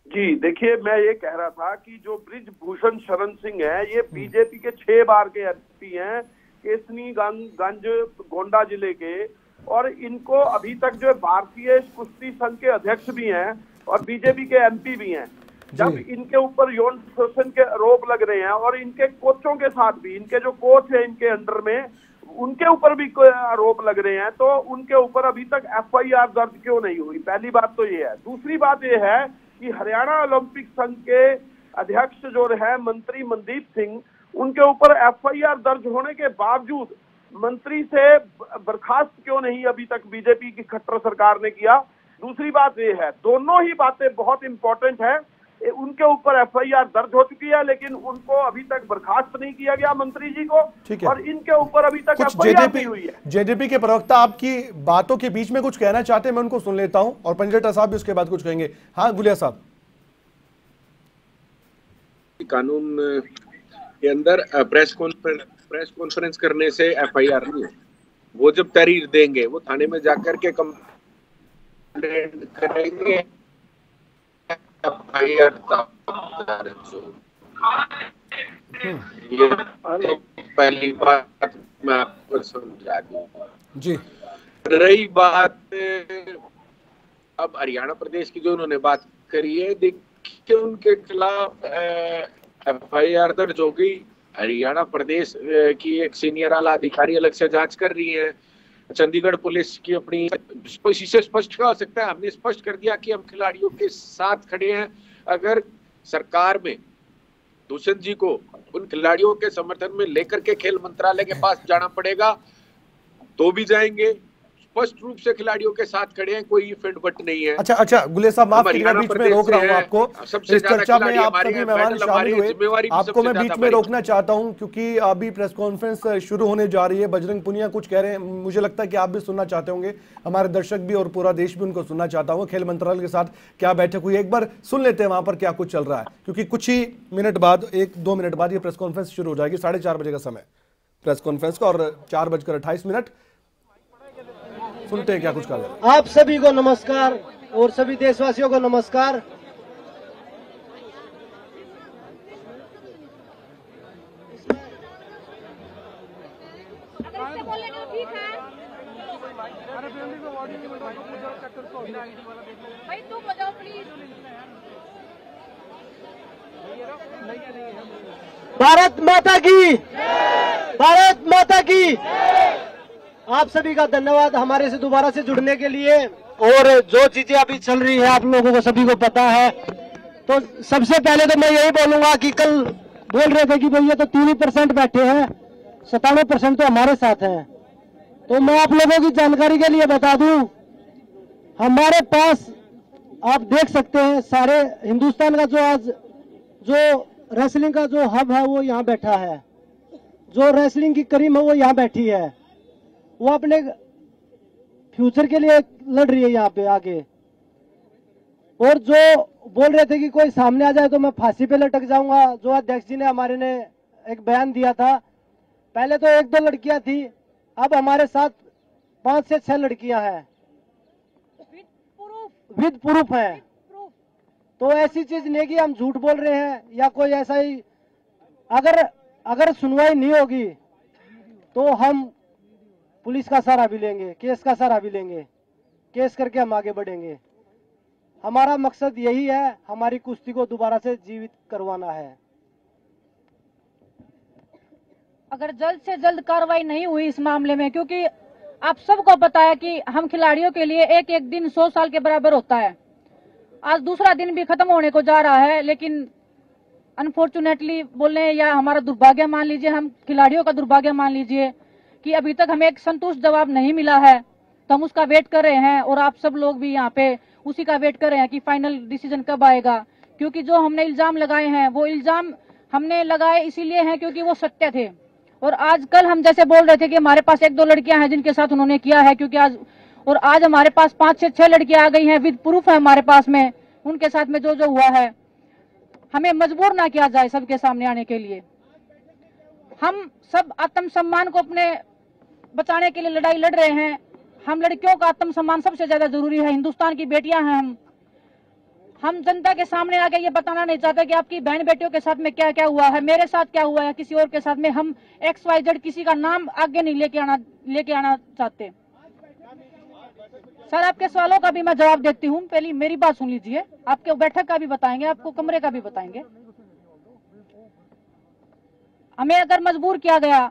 M: जी देखिए, मैं ये कह रहा था कि जो बृजभूषण शरण सिंह है, ये बीजेपी के 6 बार के एमपी हैं, केसरीगंज गोंडा जिले के, और इनको अभी तक जो भारतीय कुश्ती संघ के अध्यक्ष भी हैं और बीजेपी के एमपी भी हैं। जब इनके ऊपर यौन शोषण के आरोप लग रहे हैं और इनके कोचों के साथ भी, इनके जो कोच है इनके अंडर में, उनके ऊपर भी आरोप लग रहे हैं, तो उनके ऊपर अभी तक एफआईआर दर्ज क्यों नहीं हुई? पहली बात तो ये है। दूसरी बात ये है कि हरियाणा ओलंपिक संघ के अध्यक्ष जो है मंत्री मनदीप सिंह, उनके ऊपर एफआईआर दर्ज होने के बावजूद मंत्री से बर्खास्त क्यों नहीं अभी तक बीजेपी की खट्टर सरकार ने किया? दूसरी बात ये है, दोनों ही बातें बहुत इंपॉर्टेंट है। उनके ऊपर एफआईआर दर्ज हो चुकी है, लेकिन उनको अभी तक बर्खास्त नहीं किया गया मंत्री जी को, और इनके ऊपर अभी तक एफआईआर नहीं हुई है।
A: जेजेपी के प्रवक्ता आपकी बातों के बीच में कुछ कहना चाहते हैं, मैं उनको सुन लेता हूं, और पंजटा साहब भी उसके बाद कुछ कहेंगे। हाँ गुलिया साहब।
K: कानून के अंदर प्रेस कॉन्फ्रेंस करने से एफआईआर नहीं है। वो जब तहरीर देंगे वो थाने में जाकर के कंप्लेंट करेंगे, एफआईआर ये पहली बात मैं आपको समझा दूं
A: जी।
K: रही बात अब हरियाणा प्रदेश की जो उन्होंने बात करी है, देखिए उनके खिलाफ एफआईआर दर्ज हो गई। हरियाणा प्रदेश की एक सीनियर आला अधिकारी अलग से जांच कर रही है। चंडीगढ़ पुलिस की अपनी इसी से स्पष्ट हो सकता है, हमने स्पष्ट कर दिया कि हम खिलाड़ियों के साथ खड़े हैं। अगर सरकार में दूषण जी को उन खिलाड़ियों के समर्थन में लेकर के खेल मंत्रालय के पास जाना पड़ेगा तो भी जाएंगे। स्पष्ट रूप से खिलाड़ियों के साथ खड़े हैं, कोई फेंट बट नहीं है।
A: अच्छा गुले साहब, माफ कीजिएगा, बीच में रोक रहा हूं आपको। इस चर्चा में आप सभी मेहमान शामिल हुए, आपको मैं बीच में रोकना चाहता हूं क्योंकि अभी प्रेस कॉन्फ्रेंस शुरू होने जा रही है। बजरंग पुनिया कुछ कह रहे हैं, मुझे लगता है कि आप भी सुनना चाहते होंगे, हमारे दर्शक भी और पूरा देश भी उनको सुनना चाहता हूँ। खेल मंत्रालय के साथ क्या बैठक हुई, एक बार सुन लेते हैं वहां पर क्या कुछ चल रहा है, क्योंकि कुछ ही मिनट बाद, 1-2 मिनट बाद ये प्रेस कॉन्फ्रेंस शुरू हो जाएगी। 4:30 बजे का समय प्रेस कॉन्फ्रेंस का, और 4:28 सुनते हैं क्या कुछ कहा।
C: आप सभी को नमस्कार और सभी देशवासियों को नमस्कार। भारत माता की, भारत माता की। आप सभी का धन्यवाद हमारे से दोबारा से जुड़ने के लिए। और जो चीजें अभी चल रही है आप लोगों को सभी को पता है। तो सबसे पहले तो मैं यही बोलूंगा कि कल बोल रहे थे कि भैया तो 3% बैठे हैं, 97% तो हमारे साथ हैं। तो मैं आप लोगों की जानकारी के लिए बता दूं, हमारे पास आप देख सकते हैं सारे हिंदुस्तान का जो आज जो रेसलिंग का जो हब है वो यहाँ बैठा है, जो रेसलिंग की करीम है वो यहाँ बैठी है। वो अपने फ्यूचर के लिए लड़ रही है यहाँ पे आगे। और जो बोल रहे थे कि कोई सामने आ जाए तो मैं फांसी पे लटक जाऊंगा, जो अध्यक्ष जी ने हमारे ने एक बयान दिया था। पहले तो 1-2 लड़कियां थी, अब हमारे साथ 5 से 6 लड़कियां हैं, विद प्रूफ हैं। तो ऐसी चीज नहीं कि हम झूठ बोल रहे हैं या कोई ऐसा ही। अगर सुनवाई नहीं होगी तो हम पुलिस का सहारा भी लेंगे, केस का सहारा भी लेंगे, केस करके हम आगे बढ़ेंगे। हमारा मकसद यही है, हमारी कुश्ती को दोबारा से जीवित करवाना है।
G: अगर जल्द से जल्द कार्रवाई नहीं हुई इस मामले में, क्योंकि आप सबको पता है कि हम खिलाड़ियों के लिए एक एक दिन 100 साल के बराबर होता है। आज दूसरा दिन भी खत्म होने को जा रहा है, लेकिन अनफॉर्चुनेटली बोले या हमारा दुर्भाग्य मान लीजिए, हम खिलाड़ियों का दुर्भाग्य मान लीजिए कि अभी तक हमें एक संतुष्ट जवाब नहीं मिला है। तो हम उसका वेट कर रहे हैं और आप सब लोग भी यहाँ पे उसी का वेट कर रहे हैं कि फाइनल डिसीजन कब आएगा,
N: क्योंकि जो हमने इल्जाम लगाए हैं वो इल्जाम हमने लगाए इसीलिए हैं क्योंकि वो सत्य थे। और आज कल हम जैसे बोल रहे थे कि हमारे पास 1-2 लड़कियां हैं जिनके साथ उन्होंने किया है, क्योंकि आज हमारे पास 5 से 6 लड़कियां आ गई हैं, विद प्रूफ है हमारे पास में उनके साथ में जो हुआ है। हमें मजबूर ना किया जाए सबके सामने आने के लिए। हम सब आत्मसम्मान को अपने बचाने के लिए लड़ाई लड़ रहे हैं। हम लड़कियों का आत्मसम्मान सबसे ज्यादा जरूरी है। हिंदुस्तान की बेटियां हैं हम जनता के सामने आके ये बताना नहीं चाहते कि आपकी बहन बेटियों के साथ में क्या क्या हुआ है, मेरे साथ क्या हुआ है, किसी और के साथ में। हम XYZ किसी का नाम आगे नहीं लेके आना चाहते। सर, आपके सवालों का भी मैं जवाब देती हूँ। पहले मेरी बात सुन लीजिए। आपके बैठक का भी बताएंगे, आपको कमरे का भी बताएंगे। हमें अगर मजबूर किया गया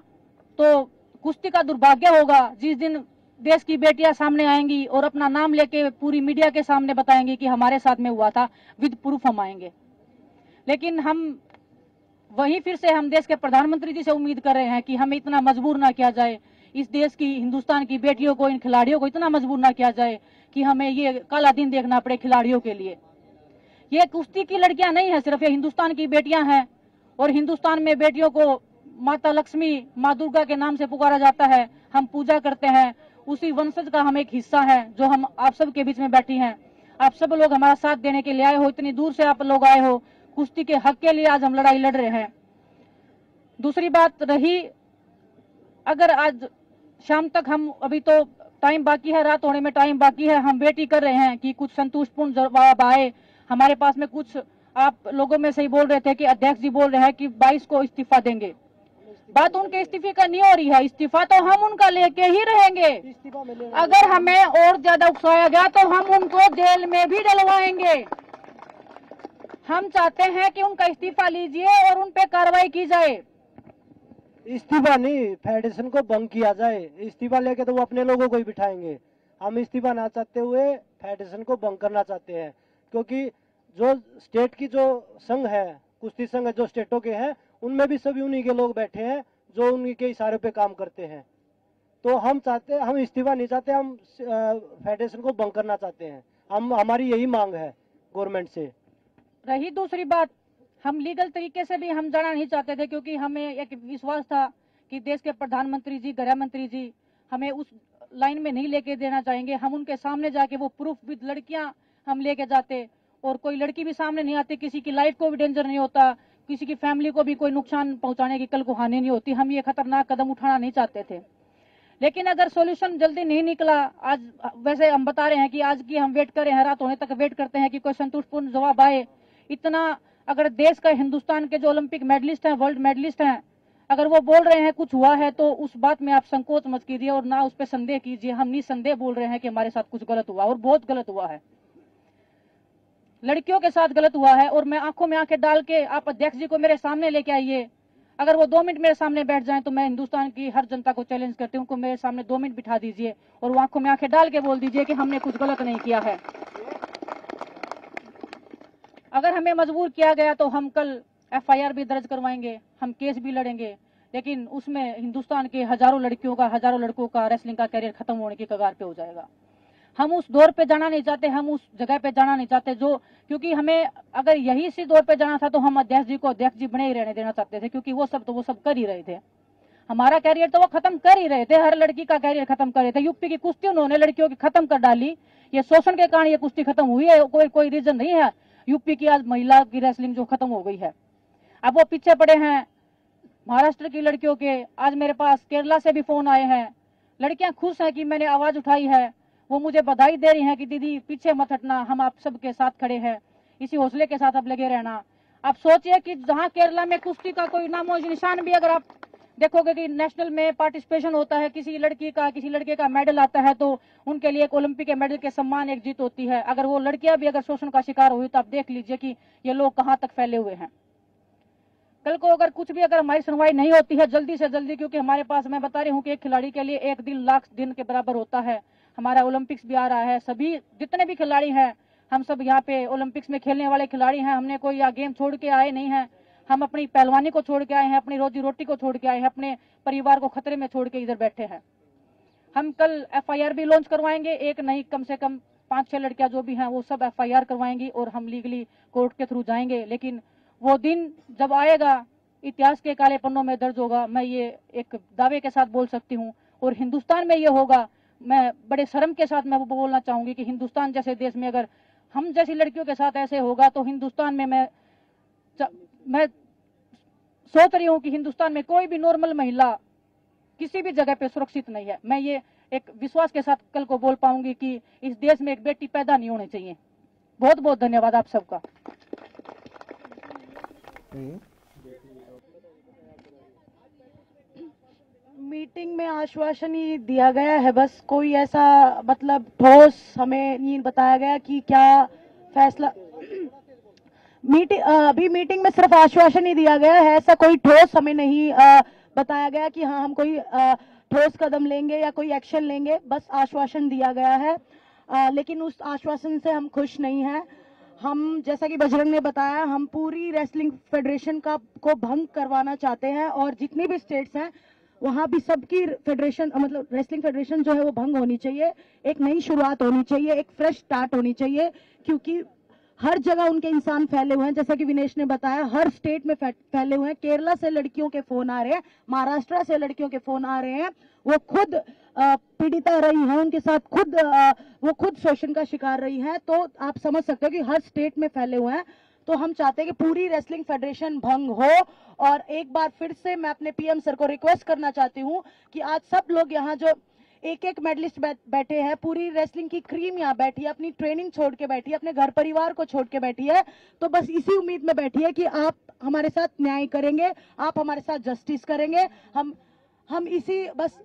N: तो कुश्ती का दुर्भाग्य होगा जिस दिन देश की बेटियां सामने आएंगी और अपना नाम लेके पूरी मीडिया के सामने बताएंगी कि हमारे साथ में हुआ था, विद प्रूफ हम आएंगे। लेकिन हम वहीं फिर से हम देश के प्रधानमंत्री जी से उम्मीद कर रहे हैं कि हमें इतना मजबूर ना किया जाए, इस देश की हिंदुस्तान की बेटियों को, इन खिलाड़ियों को इतना मजबूर ना किया जाए कि हमें ये काला दिन देखना पड़े खिलाड़ियों के लिए। ये कुश्ती की लड़कियां नहीं है सिर्फ, ये हिंदुस्तान की बेटियां हैं। और हिंदुस्तान में बेटियों को माता लक्ष्मी, माँ दुर्गा के नाम से पुकारा जाता है। हम पूजा करते हैं, उसी वंशज का हम एक हिस्सा है जो हम आप सब के बीच में बैठी हैं। आप सब लोग हमारा साथ देने के लिए आए हो, इतनी दूर से आप लोग आए हो। कुश्ती के हक के लिए आज हम लड़ाई लड़ रहे हैं। दूसरी बात रही, अगर आज शाम तक हम, अभी तो टाइम बाकी है, रात होने में टाइम बाकी है, हम वेट ही कर रहे हैं कि कुछ संतुष्टपूर्ण जवाब आए हमारे पास में। कुछ आप लोगों में से ही बोल रहे थे कि अध्यक्ष जी बोल रहे हैं कि 22 को इस्तीफा देंगे। बात उनके इस्तीफे का नहीं हो रही है, इस्तीफा तो हम उनका लेके ही रहेंगे। अगर हमें और ज्यादा उकसाया गया तो हम उनको जेल में भी डलवाएंगे। हम चाहते हैं कि उनका इस्तीफा लीजिए और उन पे कार्रवाई की जाए।
C: इस्तीफा नहीं, फेडरेशन को भंग किया जाए। इस्तीफा लेके तो वो अपने लोगों को ही बिठाएंगे। हम इस्तीफा ना चाहते हुए फेडरेशन को भंग करना चाहते हैं, क्योंकि जो स्टेट की जो संघ है, कुश्ती संघ जो स्टेटों के हैं, उनमें भी सभी उन्हीं के लोग बैठे हैं जो उन्हीं के इशारे पे काम करते हैं। तो हम इस्तीफा नहीं चाहते, हम फेडरेशन को भंग करना चाहते हैं। हमारी यही मांग है गवर्नमेंट से।
N: रही दूसरी बात, हम लीगल तरीके से भी हम जाना नहीं चाहते थे, क्योंकि हमें एक विश्वास था कि देश के प्रधानमंत्री जी, गृह मंत्री जी हमें उस लाइन में नहीं लेके देना चाहेंगे। हम उनके सामने जाके वो प्रूफ विद लड़कियां हम लेके जाते, और कोई लड़की भी सामने नहीं आती, किसी की लाइफ को भी डेंजर नहीं होता, किसी की फैमिली को भी कोई नुकसान पहुंचाने की कल को हानि नहीं होती। हम ये खतरनाक कदम उठाना नहीं चाहते थे। लेकिन अगर सॉल्यूशन जल्दी नहीं निकला, आज वैसे हम बता रहे हैं कि आज की हम वेट कर रहे हैं, रात होने तक वेट करते हैं कि कोई संतुष्टपूर्ण जवाब आए। इतना अगर देश का, हिंदुस्तान के जो ओलंपिक मेडलिस्ट हैं, वर्ल्ड मेडलिस्ट हैं, अगर वो बोल रहे हैं कुछ हुआ है, तो उस बात में आप संकोच मत कीजिए और ना उस पर संदेह कीजिए। हम निसंदेह बोल रहे हैं कि हमारे साथ कुछ गलत हुआ और बहुत गलत हुआ है, लड़कियों के साथ गलत हुआ है। और मैं आंखों में आंखें डाल के, आप अध्यक्ष जी को मेरे सामने लेके आइए, अगर वो 2 मिनट मेरे सामने बैठ जाएं तो मैं हिंदुस्तान की हर जनता को चैलेंज करती हूँ, उनको मेरे सामने 2 मिनट बिठा दीजिए और वो आंखों में आंखें डाल के बोल दीजिए कि हमने कुछ गलत नहीं किया है। अगर हमें मजबूर किया गया तो हम कल FIR भी दर्ज करवाएंगे, हम केस भी लड़ेंगे, लेकिन उसमें हिंदुस्तान के हजारों लड़कियों का, हजारों लड़कों का रेसलिंग का कैरियर खत्म होने की कगार पे हो जाएगा। हम उस दौर पे जाना नहीं चाहते, हम उस जगह पे जाना नहीं चाहते जो, क्योंकि हमें अगर यही इसी दौर पे जाना था तो हम अध्यक्ष जी को अध्यक्ष जी बने ही रहने देना चाहते थे, क्योंकि वो सब कर ही रहे थे। हमारा कैरियर तो वो खत्म कर ही रहे थे, हर लड़की का कैरियर खत्म कर रहे थे। यूपी की कुश्ती उन्होंने लड़कियों की खत्म कर डाली, ये शोषण के कारण ये कुश्ती खत्म हुई है, कोई रीजन नहीं है यूपी की आज महिला की रेसलिंग जो खत्म हो गई है। अब वो पीछे पड़े हैं महाराष्ट्र की लड़कियों के। आज मेरे पास केरला से भी फोन आए हैं, लड़कियां खुश हैं कि मैंने आवाज उठाई है, वो मुझे बधाई दे रही हैं कि दीदी पीछे मत हटना, हम आप सबके साथ खड़े हैं, इसी हौसले के साथ आप लगे रहना। आप सोचिए कि जहां केरला में कुश्ती का कोई नामो निशान भी, अगर आप देखोगे कि नेशनल में पार्टिसिपेशन होता है, किसी लड़की का, किसी लड़के का मेडल आता है तो उनके लिए एक ओलंपिक के मेडल के सम्मान एक जीत होती है। अगर वो लड़कियां भी अगर शोषण का शिकार हुई तो आप देख लीजिए कि ये लोग कहां तक फैले हुए हैं। कल को अगर कुछ भी, अगर हमारी सुनवाई नहीं होती है जल्दी से जल्दी, क्योंकि हमारे पास, मैं बता रही हूँ कि एक खिलाड़ी के लिए 1 दिन लाख दिन के बराबर होता है। हमारा ओलंपिक्स भी आ रहा है, सभी जितने भी खिलाड़ी हैं, हम सब यहाँ पे ओलंपिक्स में खेलने वाले खिलाड़ी हैं। हमने कोई यहाँ गेम छोड़ के आए नहीं है, हम अपनी पहलवानी को छोड़ के आए हैं, अपनी रोजी रोटी को छोड़ के आए हैं, अपने परिवार को खतरे में छोड़ के इधर बैठे हैं। हम कल FIR भी लॉन्च करवाएंगे, एक नहीं कम से कम 5-6 लड़कियां जो भी हैं वो सब FIR करवाएंगी और हम लीगली कोर्ट के थ्रू जाएंगे। लेकिन वो दिन जब आएगा, इतिहास के काले पन्नों में दर्ज होगा, मैं ये एक दावे के साथ बोल सकती हूँ। और हिंदुस्तान में ये होगा, मैं बड़े शर्म के साथ मैं वो बोलना चाहूंगी कि हिंदुस्तान जैसे देश में अगर हम जैसी लड़कियों के साथ ऐसे होगा तो हिंदुस्तान में मैं सोच रही हूँ कि हिंदुस्तान में कोई भी नॉर्मल महिला किसी भी जगह पे सुरक्षित नहीं है। मैं ये एक विश्वास के साथ कल को बोल पाऊंगी कि इस देश में एक बेटी पैदा नहीं होनी चाहिए। बहुत बहुत धन्यवाद आप सबका।
F: मीटिंग में आश्वासन ही दिया गया है, बस कोई ऐसा मतलब ठोस हमें नहीं बताया गया कि क्या फैसला। अभी मीटिंग में सिर्फ आश्वासन ही दिया गया है, ऐसा कोई ठोस हमें नहीं बताया गया कि हाँ हम कोई ठोस कदम लेंगे या कोई एक्शन लेंगे। बस आश्वासन दिया गया है, लेकिन उस आश्वासन से हम खुश नहीं हैं। हम जैसा कि बजरंग ने बताया, हम पूरी रेसलिंग फेडरेशन को भंग करवाना चाहते हैं और जितनी भी स्टेट्स हैं वहां भी सबकी फेडरेशन मतलब रेसलिंग फेडरेशन जो है वो भंग होनी चाहिए। एक नई शुरुआत होनी चाहिए, एक फ्रेश स्टार्ट होनी चाहिए, क्योंकि हर जगह उनके इंसान फैले हुए हैं। जैसा कि विनेश ने बताया, हर स्टेट में फैले हुए हैं। केरला से लड़कियों के फोन आ रहे हैं, महाराष्ट्र से लड़कियों के फोन आ रहे हैं, वो खुद पीड़िता रही हैं, उनके साथ वो खुद शोषण का शिकार रही हैं। तो आप समझ सकते हो कि हर स्टेट में फैले हुए हैं। तो हम चाहते हैं कि पूरी रेसलिंग फेडरेशन भंग हो। और एक बार फिर से मैं अपने PM सर को रिक्वेस्ट करना चाहती हूँ कि आज सब लोग यहाँ जो एक मेडलिस्ट बैठे हैं, पूरी रेसलिंग की क्रीम यहाँ बैठी है, अपनी ट्रेनिंग छोड़ के बैठी है, अपने घर परिवार को छोड़ के बैठी है। तो बस इसी उम्मीद में बैठी है कि आप हमारे साथ न्याय करेंगे, आप हमारे साथ जस्टिस करेंगे। हम इसी बस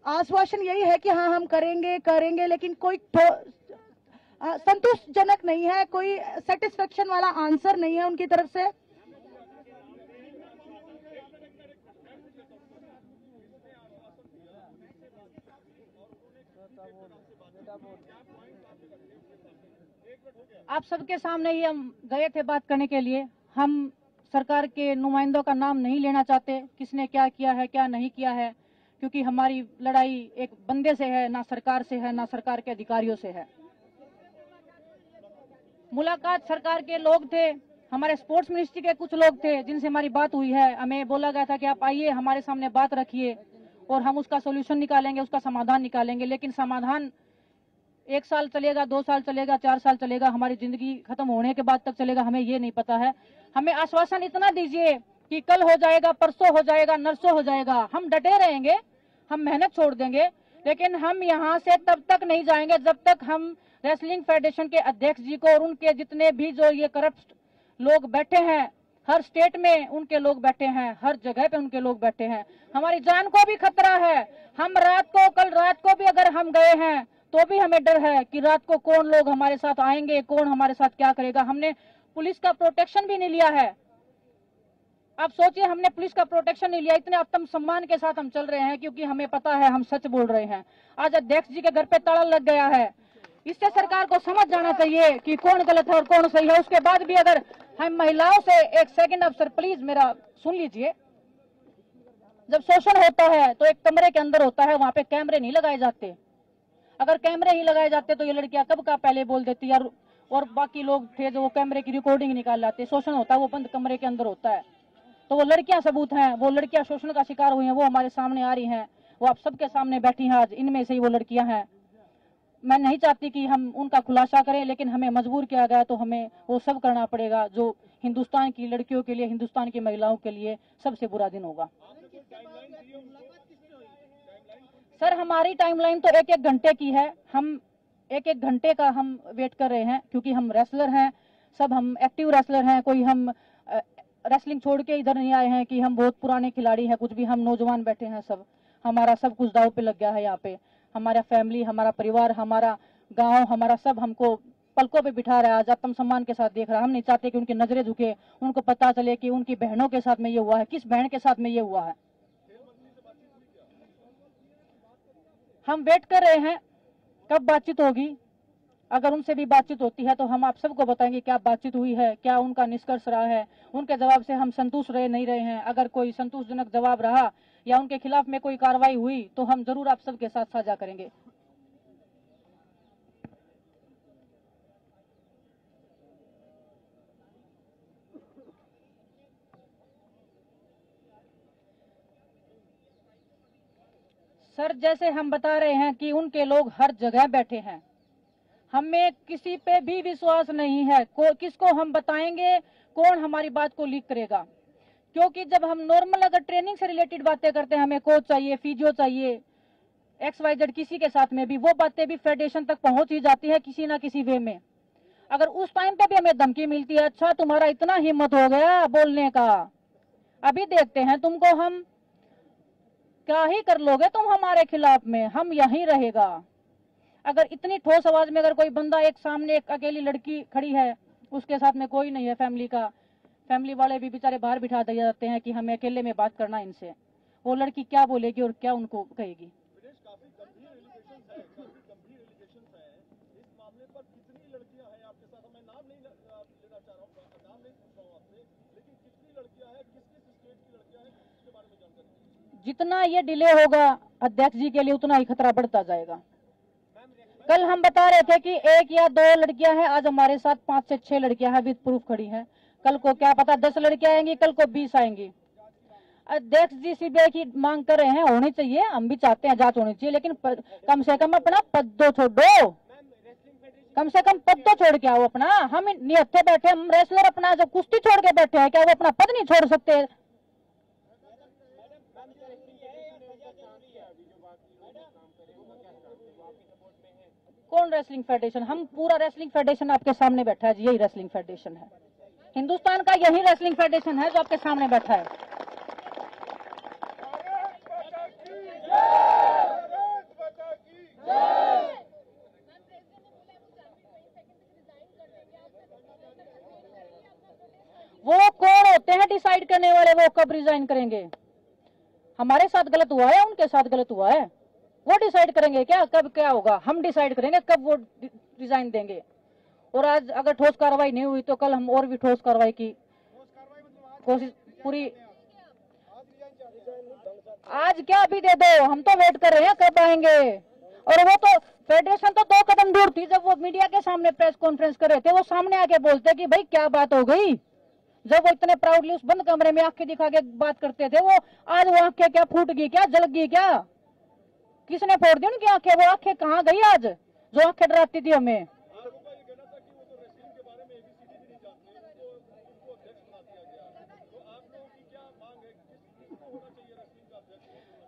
F: आश्वासन यही है कि हाँ हम करेंगे, लेकिन कोई संतोषजनक नहीं है, कोई सेटिस्फेक्शन वाला आंसर नहीं है उनकी तरफ से।
N: आप सबके सामने ही हम गए थे बात करने के लिए। हम सरकार के नुमाइंदों का नाम नहीं लेना चाहते, किसने क्या किया है क्या नहीं किया है, क्योंकि हमारी लड़ाई एक बंदे से है, ना सरकार से है, ना सरकार के अधिकारियों से है। मुलाकात सरकार के लोग थे, हमारे स्पोर्ट्स मिनिस्ट्री के कुछ लोग थे जिनसे हमारी बात हुई है। हमें बोला गया था कि आप आइए हमारे सामने बात रखिए और हम उसका सोल्यूशन निकालेंगे, उसका समाधान निकालेंगे। लेकिन समाधान 1 साल चलेगा, 2 साल चलेगा, 4 साल चलेगा, हमारी जिंदगी खत्म होने के बाद तक चलेगा, हमें ये नहीं पता है। हमें आश्वासन इतना दीजिए कि कल हो जाएगा, परसों हो जाएगा, नरसों हो जाएगा। हम डटे रहेंगे, हम मेहनत छोड़ देंगे, लेकिन हम यहाँ से तब तक नहीं जाएंगे जब तक हम रेसलिंग फेडरेशन के अध्यक्ष जी को और उनके जितने भी जो ये करप्ट लोग बैठे हैं, हर स्टेट में उनके लोग बैठे हैं, हर जगह पे उनके लोग बैठे हैं। हमारी जान को भी खतरा है। हम कल रात को भी अगर हम गए हैं तो भी हमें डर है कि रात को कौन लोग हमारे साथ आएंगे, कौन हमारे साथ क्या करेगा। हमने पुलिस का प्रोटेक्शन भी नहीं लिया है। आप सोचिए, हमने पुलिस का प्रोटेक्शन नहीं लिया, इतने आत्म सम्मान के साथ हम चल रहे हैं क्योंकि हमें पता है हम सच बोल रहे हैं। आज अध्यक्ष जी के घर पे ताला लग गया है। इससे सरकार को समझ जाना चाहिए कि कौन गलत है और कौन सही है। उसके बाद भी अगर हम महिलाओं से एक सेकंड अफसर प्लीज मेरा सुन लीजिए, जब शोषण होता है तो एक कमरे के अंदर होता है, वहां पे कैमरे नहीं लगाए जाते। अगर कैमरे ही लगाए जाते तो ये लड़कियां कब का पहले बोल देती यार, और बाकी लोग थे जो वो कैमरे की रिकॉर्डिंग निकाल लाते। शोषण होता है वो बंद कमरे के अंदर होता है। तो वो लड़कियां सबूत हैं, वो लड़कियां शोषण का शिकार हुई हैं, वो हमारे सामने आ रही हैं, वो आप सबके सामने बैठी हैं आज, इनमें से ही वो लड़कियां हैं। मैं नहीं चाहती कि हम उनका खुलासा करें, लेकिन हमें मजबूर किया गया तो हमें वो सब करना पड़ेगा जो हिंदुस्तान की लड़कियों के लिए, हिंदुस्तान की महिलाओं के लिए सबसे बुरा दिन होगा। सर हमारी टाइमलाइन तो 1-1 घंटे की है। हम 1-1 घंटे का हम वेट कर रहे हैं क्योंकि हम रेसलर हैं, सब हम एक्टिव रेसलर हैं। कोई हम रेसलिंग छोड़ के इधर नहीं आए हैं कि हम बहुत पुराने खिलाड़ी हैं, कुछ भी। हम नौजवान बैठे हैं सब, हमारा सब कुछ दाव पे लग गया है यहाँ पे। हमारा फैमिली, हमारा परिवार, हमारा गांव, हमारा सब हमको पलकों पे बिठा रहा है, आज आत्म सम्मान के साथ देख रहा है। हम नहीं चाहते कि उनकी नजरें झुके, उनको पता चले कि उनकी बहनों के साथ में ये हुआ है, किस बहन के साथ में ये हुआ है। हम वेट कर रहे हैं कब बातचीत होगी। अगर उनसे भी बातचीत होती है तो हम आप सबको बताएंगे क्या बातचीत हुई है, क्या उनका निष्कर्ष रहा है, उनके जवाब से हम संतुष्ट रहे नहीं रहे हैं। अगर कोई संतोषजनक जवाब रहा या उनके खिलाफ में कोई कार्रवाई हुई तो हम जरूर आप सबके साथ साझा करेंगे। सर जैसे हम बता रहे हैं कि उनके लोग हर जगह बैठे हैं, हमें किसी पे भी विश्वास नहीं है। किसको हम बताएंगे, कौन हमारी बात को लीक करेगा? क्योंकि जब हम नॉर्मल अगर ट्रेनिंग से रिलेटेड बातें करते हैं, हमें कोच चाहिए, फिजियो चाहिए, XYZ किसी के साथ में भी वो बातें भी फेडरेशन तक पहुंच ही जाती है किसी ना किसी वे में। अगर उस टाइम पे भी हमें धमकी मिलती है, अच्छा तुम्हारा इतना हिम्मत हो गया बोलने का, अभी देखते हैं तुमको हम क्या ही कर लोगे तुम हमारे खिलाफ में, हम यहीं रहेगा। अगर इतनी ठोस आवाज में अगर कोई बंदा, एक सामने एक अकेली लड़की खड़ी है, उसके साथ में कोई नहीं है फैमिली का, फैमिली वाले भी बेचारे बाहर बिठा दिए जाते हैं कि हमें अकेले में बात करना इनसे, वो लड़की क्या बोलेगी और क्या उनको कहेगी? जितना ये डिले होगा अध्यक्ष जी के लिए उतना ही खतरा बढ़ता जाएगा। कल हम बता रहे थे कि 1 या 2 लड़कियां हैं, आज हमारे साथ 5 से 6 लड़कियां हैं, विद प्रूफ खड़ी हैं। कल को क्या पता 10 लड़कियां आएंगी, कल को 20 आएंगी। अध्यक्ष जी CBI की मांग कर रहे हैं, होनी चाहिए, हम भी चाहते हैं जांच होनी चाहिए, लेकिन कम से कम अपना पद तो छोड़ो, कम से कम पद तो छोड़ के आओ अपना। हम निहत्थे बैठे, हम रेसलर अपना जो कुश्ती छोड़ के बैठे हैं, क्या वो अपना पद नहीं छोड़ सकते? कौन रेसलिंग फेडरेशन? हम पूरा रेसलिंग फेडरेशन आपके सामने बैठा है जी, यही रेसलिंग फेडरेशन है हिंदुस्तान का, यही रेसलिंग फेडरेशन है जो आपके सामने बैठा है। वो कौन होते हैं डिसाइड करने वाले, वो कब रिजाइन करेंगे? हमारे साथ गलत हुआ है, उनके साथ गलत हुआ है, वो डिसाइड करेंगे क्या कब क्या होगा? हम डिसाइड करेंगे कब वो रिजाइन देंगे। और आज अगर ठोस कार्रवाई नहीं हुई तो कल हम और भी ठोस कार्रवाई की कोशिश पूरी। आज क्या अभी दे दो, हम तो वेट कर रहे हैं कब आएंगे। और वो तो फेडरेशन तो 2 कदम दूर थी, जब वो मीडिया के सामने प्रेस कॉन्फ्रेंस कर रहे थे, वो सामने आके बोलते कि भाई क्या बात हो गई। जब वो इतने प्राउडली उस बंद कमरे में आंखें दिखा के बात करते थे, वो आज वो आंखें क्या फूट गई, क्या जल गई, क्या किसने फोड़ दी उनकी आंखें? वो आंखें कहाँ गई आज जो आंखें डराती थी हमें?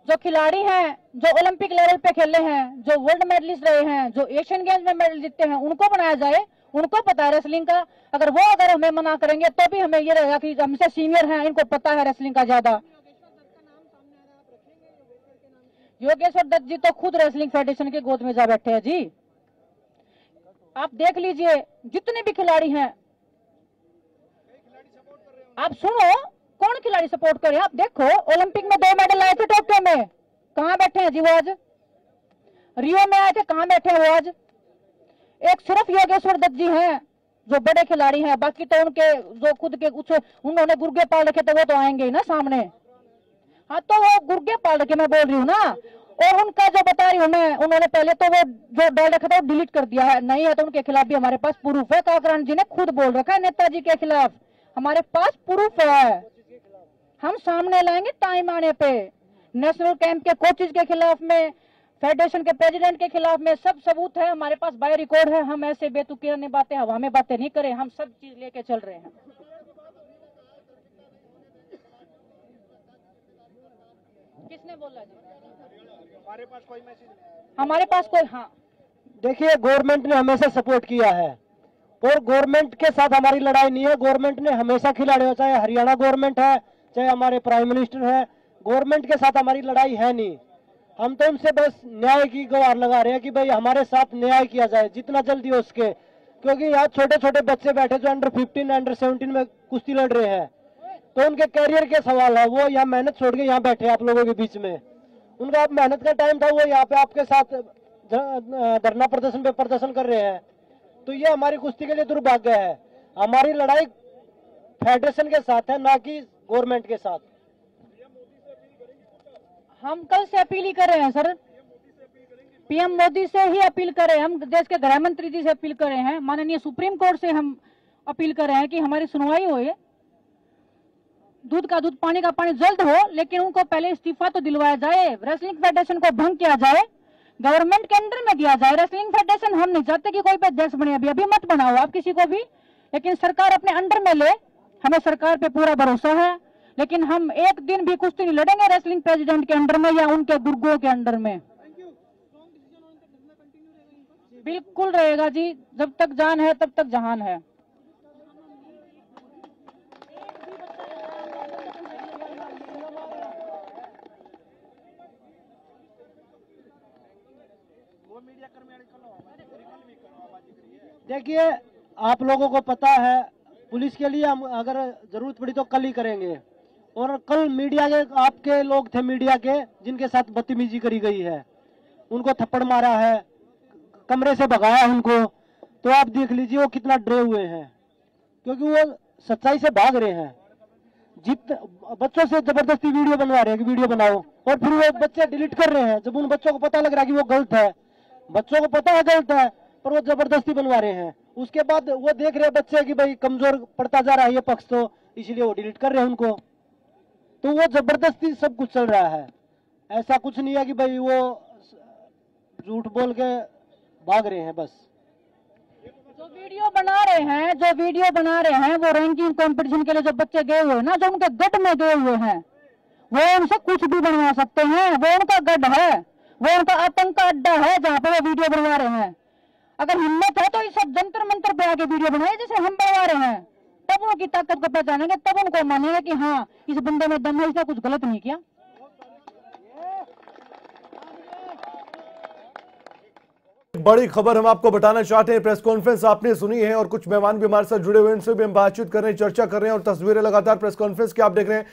N: जो खिलाड़ी हैं, जो ओलंपिक लेवल पे खेले हैं, जो वर्ल्ड मेडलिस्ट रहे हैं, जो एशियन गेम्स में मेडल जीते हैं, उनको बनाया जाए, उनको पता है रेसलिंग का। अगर हमें मना करेंगे तो भी हमें ये रहेगा कि हमसे सीनियर हैं, इनको पता है रेसलिंग का ज्यादा। योगेश्वर दत्त जी तो खुद रेसलिंग फेडरेशन के गोद में जा बैठे हैं जी। आप देख लीजिए जितने भी खिलाड़ी हैं, आप सुनो कौन खिलाड़ी सपोर्ट करे। आप देखो ओलंपिक में 2 मेडल आए थे टोक्यो में, कहां बैठे हैं जी वो आज? रियो में आए थे, कहां बैठे हैं वो आज? एक सिर्फ योगेश्वर दत्त जी हैं जो बड़े खिलाड़ी हैं, बाकी तो उनके जो खुद के कुछ उन्होंने गुर्गे पाल रखे थे वो तो आएंगे ही ना सामने। हाँ तो वो गुर्गे पाल रखे मैं बोल रही हूँ ना। और उनका जो बता रही हूँ मैं, उन्होंने पहले तो वो जो डाल रखा था वो डिलीट कर दिया है, नहीं है तो उनके खिलाफ भी हमारे पास प्रूफ है। काकरान जी ने खुद बोल रखा है नेताजी के खिलाफ, हमारे पास प्रूफ है, हम सामने लाएंगे टाइम आने पे। नेशनल कैंप के कोचेज के खिलाफ में, फेडरेशन के प्रेसिडेंट के खिलाफ में सब सबूत है हमारे पास, बाय रिकॉर्ड है। हम ऐसे बेतुकी बातें, हवा में बातें नहीं करें, हम सब चीज लेके चल रहे हैं। किसने बोला जी? हमारे पास कोई मैसेज? हमारे पास कोई, हाँ
C: देखिए गवर्नमेंट ने हमेशा सपोर्ट किया है और गवर्नमेंट के साथ हमारी लड़ाई नहीं है। गवर्नमेंट ने हमेशा खिलाड़ियों, चाहे हरियाणा गवर्नमेंट है, चाहे हमारे प्राइम मिनिस्टर है, गवर्नमेंट के साथ हमारी लड़ाई है नहीं। हम तो उनसे बस न्याय की गुहार लगा रहे हैं कि भाई हमारे साथ न्याय किया जाए जितना जल्दी हो सके, क्योंकि यहाँ छोटे छोटे बच्चे बैठे जो अंडर 15 अंडर 17 में कुश्ती लड़ रहे हैं, तो उनके कैरियर के सवाल है। वो यहाँ मेहनत छोड़ के यहाँ बैठे आप लोगों के बीच में, उनका अब मेहनत का टाइम था, वो यहाँ पे आपके साथ धरना प्रदर्शन पे प्रदर्शन कर रहे हैं। तो ये हमारी कुश्ती के लिए दुर्भाग्य है। हमारी लड़ाई फेडरेशन के साथ है, ना कि गवर्नमेंट के साथ।
N: हम कल से अपील ही कर रहे हैं सर, पीएम मोदी से ही अपील कर रहे हैं, हम देश के गृह मंत्री जी से अपील कर रहे हैं, माननीय सुप्रीम कोर्ट से हम अपील कर रहे हैं कि हमारी सुनवाई हो। दूध का दूध पानी का पानी जल्द हो, लेकिन उनको पहले इस्तीफा तो दिलवाया जाए। रेसलिंग फेडरेशन को भंग किया जाए, गवर्नमेंट के अंडर में दिया जाए। रेसलिंग फेडरेशन हम नहीं चाहते कि कोई भी अध्यक्ष बने, अभी मत बनाओ आप किसी को भी, लेकिन सरकार अपने अंडर में ले। हमें सरकार पे पूरा भरोसा है, लेकिन हम एक दिन भी कुश्ती नहीं लड़ेंगे रेसलिंग प्रेसिडेंट के अंडर में या उनके गुर्गों के अंडर में। बिल्कुल रहेगा जी, जब तक जान है तब तक जहान है।
C: देखिए, आप लोगों को पता है, पुलिस के लिए हम अगर जरूरत पड़ी तो कल ही करेंगे। और कल मीडिया के आपके लोग थे, मीडिया के, जिनके साथ बदतमीजी करी गई है, उनको थप्पड़ मारा है, कमरे से भगाया उनको, तो आप देख लीजिए वो कितना डरे हुए हैं, क्योंकि वो सच्चाई से भाग रहे हैं। बच्चों से जबरदस्ती वीडियो बनवा रहे हैं कि वीडियो बनाओ, और फिर वो बच्चे डिलीट कर रहे हैं जब उन बच्चों को पता लग रहा है कि वो गलत है। बच्चों को पता है गलत है, पर वो जबरदस्ती बनवा रहे हैं। उसके बाद वो देख रहे हैं बच्चे कि भाई कमजोर पड़ता जा रहा है ये पक्ष, तो इसलिए वो डिलीट कर रहे हैं उनको। तो वो जबरदस्ती सब कुछ चल रहा है, ऐसा कुछ नहीं है कि भाई वो झूठ बोल के भाग रहे हैं। बस
N: जो वीडियो बना रहे हैं वो रैंकिंग कंपटीशन के लिए जो बच्चे गए हुए हैं ना, जो उनके गढ़ में गए हुए हैं, वो उनसे कुछ भी बनवा सकते हैं। वो उनका गढ़ है, वो उनका आतंक का अड्डा है जहाँ पे वो वीडियो बनवा रहे हैं। अगर हिम्मत है तो इस सब जंतर मंतर पे आके वीडियो बनाए जैसे हम बनवा रहे हैं, तब उनकी ताकत को पहचानेंगे, तब उनको मानेंगे कि हाँ इस बंदे में दम है, इसने कुछ गलत नहीं किया।
A: बड़ी खबर हम आपको बताना चाहते हैं। प्रेस कॉन्फ्रेंस आपने सुनी है और कुछ मेहमान भी हमारे साथ जुड़े हुए हैं, उनसे भी हम बातचीत कर रहे हैं, चर्चा कर रहे हैं और तस्वीरें लगातार प्रेस कॉन्फ्रेंस की आप देख रहे हैं।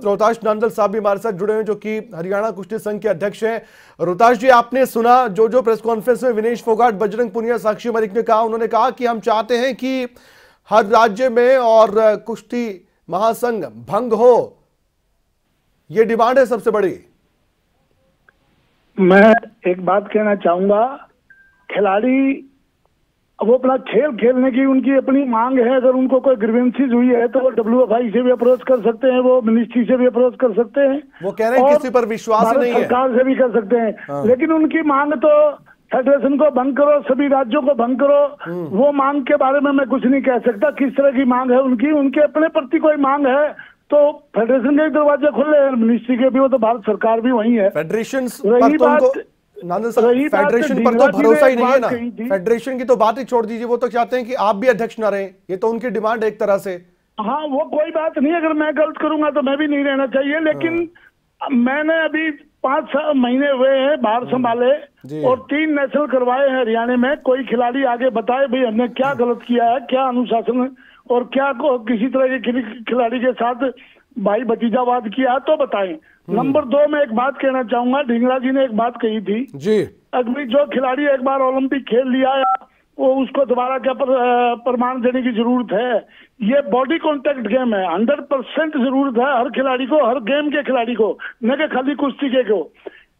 A: रोहताश नांदल साहब भी हमारे साथ जुड़े हुए हैं, जो कि हरियाणा कुश्ती संघ के अध्यक्ष हैं। रोहताश जी, आपने सुना जो प्रेस कॉन्फ्रेंस में विनेश फोगाट, बजरंग पुनिया, साक्षी मलिक ने कहा। उन्होंने कहा कि हम चाहते हैं कि हर राज्य में और कुश्ती महासंघ भंग हो, ये डिमांड है सबसे बड़ी।
J: मैं एक बात कहना चाहूंगा, खिलाड़ी वो अपना खेल खेलने की उनकी अपनी मांग है। अगर उनको कोई ग्रीवेंसीज हुई है तो वो WFI से भी अप्रोच कर सकते हैं, वो मिनिस्ट्री से भी अप्रोच कर सकते हैं।
A: वो कह रहे हैं किसी पर विश्वास नहीं है,
J: सरकार से भी कर सकते हैं। हाँ। लेकिन उनकी मांग तो फेडरेशन को भंग करो, सभी राज्यों को भंग करो, वो मांग के बारे में मैं कुछ नहीं कह सकता किस तरह की मांग है उनकी। उनके अपने प्रति कोई मांग है तो फेडरेशन के दरवाजे खुले हैं, मिनिस्ट्री के भी, वो तो भारत सरकार भी वही है।
A: फेडरेशन फेडरेशन पर तो भरोसा ही नहीं है ना। फेडरेशन की तो बात ही छोड़ दीजिए, वो तो चाहते हैं कि आप भी अध्यक्ष ना रहें, ये तो उनकी डिमांड है एक तरह से।
J: हाँ, वो कोई बात नहीं, अगर मैं गलत करूंगा तो मैं भी नहीं रहना चाहिए, लेकिन मैंने अभी 5 महीने हुए हैं बाहर संभाले और 3 नेशनल करवाए हैं हरियाणा में। कोई खिलाड़ी आगे बताए भाई हमने क्या गलत किया है, क्या अनुशासन और क्या किसी तरह के खिलाड़ी के साथ भाई भतीजावाद किया तो बताएं। नंबर 2 में एक बात कहना चाहूंगा, ढींगरा जी ने एक बात कही थी
A: जी,
J: अगर जो खिलाड़ी एक बार ओलंपिक खेल लिया है वो उसको दोबारा क्या प्रमाण देने की जरूरत है। ये बॉडी कांटेक्ट गेम है, 100% जरूरत है हर खिलाड़ी को, हर गेम के खिलाड़ी को, न कि खाली कुश्ती के को,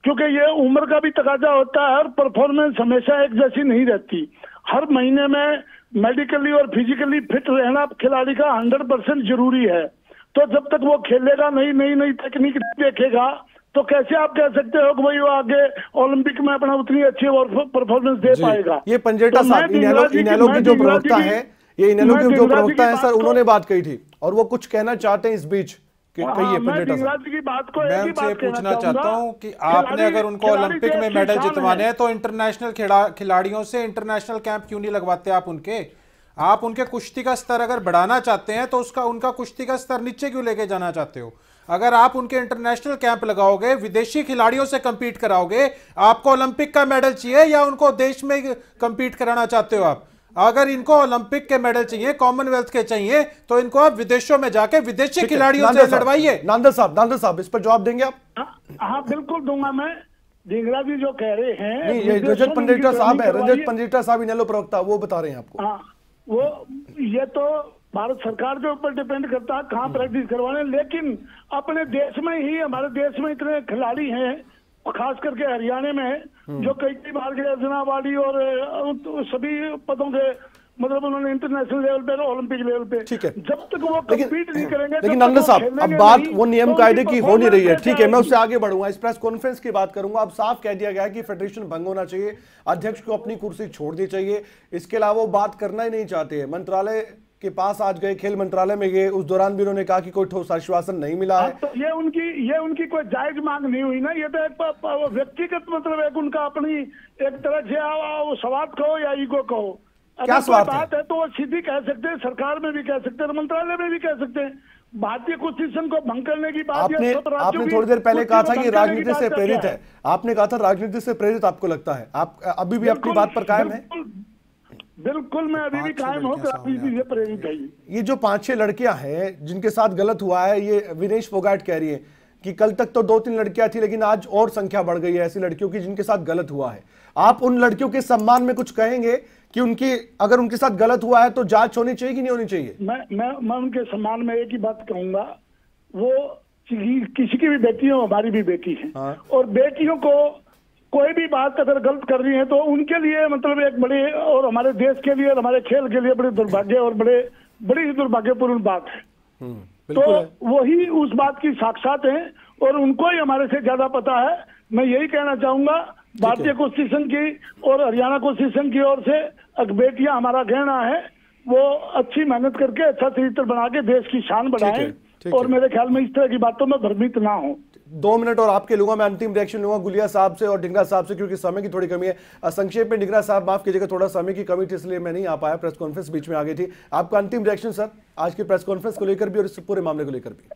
J: क्योंकि ये उम्र का भी तकाजा होता है और परफॉर्मेंस हमेशा एक जैसी नहीं रहती। हर महीने में मेडिकली और फिजिकली फिट रहना खिलाड़ी का 100% जरूरी है। तो जब तक वो खेलेगा, नई तकनीक देखेगा, तो कैसे आप कह सकते हो कि भाई वो आगे ओलंपिक में अपना उतनी अच्छी और परफॉर्मेंस दे पाएगा।
A: ये पंजेटा साहब इनेलो की जो प्रवक्ता है, ये इनेलो की जो प्रवक्ता है सर, उन्होंने बात कही थी और वो कुछ कहना चाहते हैं इस बीच।
J: मैं की बात को
L: मैं उनसे पूछना चाहता हूं कि आपने अगर उनको ओलंपिक में मेडल जितवाने हैं तो इंटरनेशनल खिलाड़ियों से इंटरनेशनल कैंप क्यों नहीं लगवाते आप उनके कुश्ती का स्तर अगर बढ़ाना चाहते हैं तो उनका कुश्ती का स्तर नीचे क्यों लेके जाना चाहते हो? अगर आप उनके इंटरनेशनल कैंप लगाओगे, विदेशी खिलाड़ियों से कंपीट कराओगे, आपको ओलंपिक का मेडल चाहिए या उनको देश में कंपीट कराना चाहते हो आप? अगर इनको ओलंपिक के मेडल चाहिए, कॉमनवेल्थ के चाहिए, तो इनको आप विदेशों में जाके विदेशी खिलाड़ियों से लड़वाइए।
A: नांदल साहब इस पर जवाब देंगे आप?
J: हाँ बिल्कुल दूंगा मैं। ढींगरा जी जो कह रहे हैं,
A: नहीं, ये रजत पंडिता साहब है, रजत पंडिता साहब इनेलो प्रवक्ता, वो बता रहे हैं आपको।
J: हाँ, वो ये तो भारत सरकार के ऊपर डिपेंड करता है कहाँ प्रैक्टिस करवाने, लेकिन अपने देश में ही, हमारे देश में इतने खिलाड़ी हैं, खास करके हरियाणा में, जो कई बार के अर्जनावाड़ी और सभी पदों के मतलब उन्होंने इंटरनेशनल लेवल पे, ओलंपिक लेवल पे,
A: ठीक है,
J: जब तक वो कम्पीट नहीं करेंगे।
A: लेकिन नंदन साहब, अब बात वो नियम कायदे की हो नहीं रही है, ठीक है, मैं उससे आगे बढ़ूंगा, इस प्रेस कॉन्फ्रेंस की बात करूंगा। अब साफ कह दिया गया है कि फेडरेशन भंग होना चाहिए, अध्यक्ष को अपनी कुर्सी छोड़ दी चाहिए, इसके अलावा वो बात करना ही नहीं चाहते। मंत्रालय के पास आज गए, खेल मंत्रालय में गए, उस दौरान भी उन्होंने कहा कि कोई ठोस आश्वासन नहीं मिला है।
J: तो ये उनकी कोई जायज मांग नहीं हुई ना, ये तो एक व्यक्तिगत मतलब एक उनका अपनी एक तरह से वो स्वार्थ कहो या ईगो कहो।
A: क्या स्वार्थ
J: बात है तो वो सीधी कह सकते हैं, सरकार में भी कह सकते हैं, मंत्रालय में भी कह सकते हैं। भारतीय कॉन्स्टिट्यूशन को भंग करने की बात
A: आपने थोड़ी देर पहले कहा था कि राजनीति से प्रेरित है, आपने कहा था राजनीति से प्रेरित आपको लगता है, आप अभी भी अपनी बात पर कायम है?
J: बिल्कुल, मैं अभी भी कायम हूं, राजनीति से प्रेरित है।
A: ये जो 5-6 लड़कियां हैं जिनके साथ गलत हुआ है, ये विनेश फोगाट कह रही है कि कल तक तो 2-3 लड़कियां थी, लेकिन आज और संख्या बढ़ गई है ऐसी लड़कियों की जिनके साथ गलत हुआ है। आप उन लड़कियों के सम्मान में कुछ कहेंगे कि उनकी, अगर उनके साथ गलत हुआ है तो जांच होनी चाहिए कि नहीं होनी चाहिए?
J: मैं उनके सम्मान में एक ही बात कहूंगा, वो किसी की भी बेटी हो, हमारी भी बेटी है। हाँ। और बेटियों को कोई भी बात अगर गलत कर रही है तो उनके लिए मतलब एक बड़ी, और हमारे देश के लिए और हमारे खेल के लिए बड़ी दुर्भाग्य और बड़ी ही दुर्भाग्यपूर्ण बात है। तो वही उस बात की साक्षात है और उनको ही हमारे से ज्यादा पता है। मैं यही कहना चाहूंगा भारतीय कॉन्स्टिट्यूशन की और हरियाणा कॉन्स्टिट्यूशन की ओर से, बेटियां हमारा कहना है, वो अच्छी मेहनत करके अच्छा चरित्र बना के देश की शान बढ़ाएं, और मेरे ख्याल में इस तरह की बातों में भ्रमित ना हो।
A: 2 मिनट और आपके लूंगा, मैं अंतिम रिएक्शन लूंगा गुलिया साहब से और डिंगरा साहब से, क्योंकि समय की थोड़ी कमी है। संक्षेप में डिंगरा साहब, माफ कीजिएगा, थोड़ा समय की कमी थी इसलिए मैं नहीं आ पाया, प्रेस कॉन्फ्रेंस बीच में आ गई थी। आपका अंतिम रिएक्शन सर, आज की प्रेस कॉन्फ्रेंस को लेकर भी और इस पूरे मामले को लेकर भी।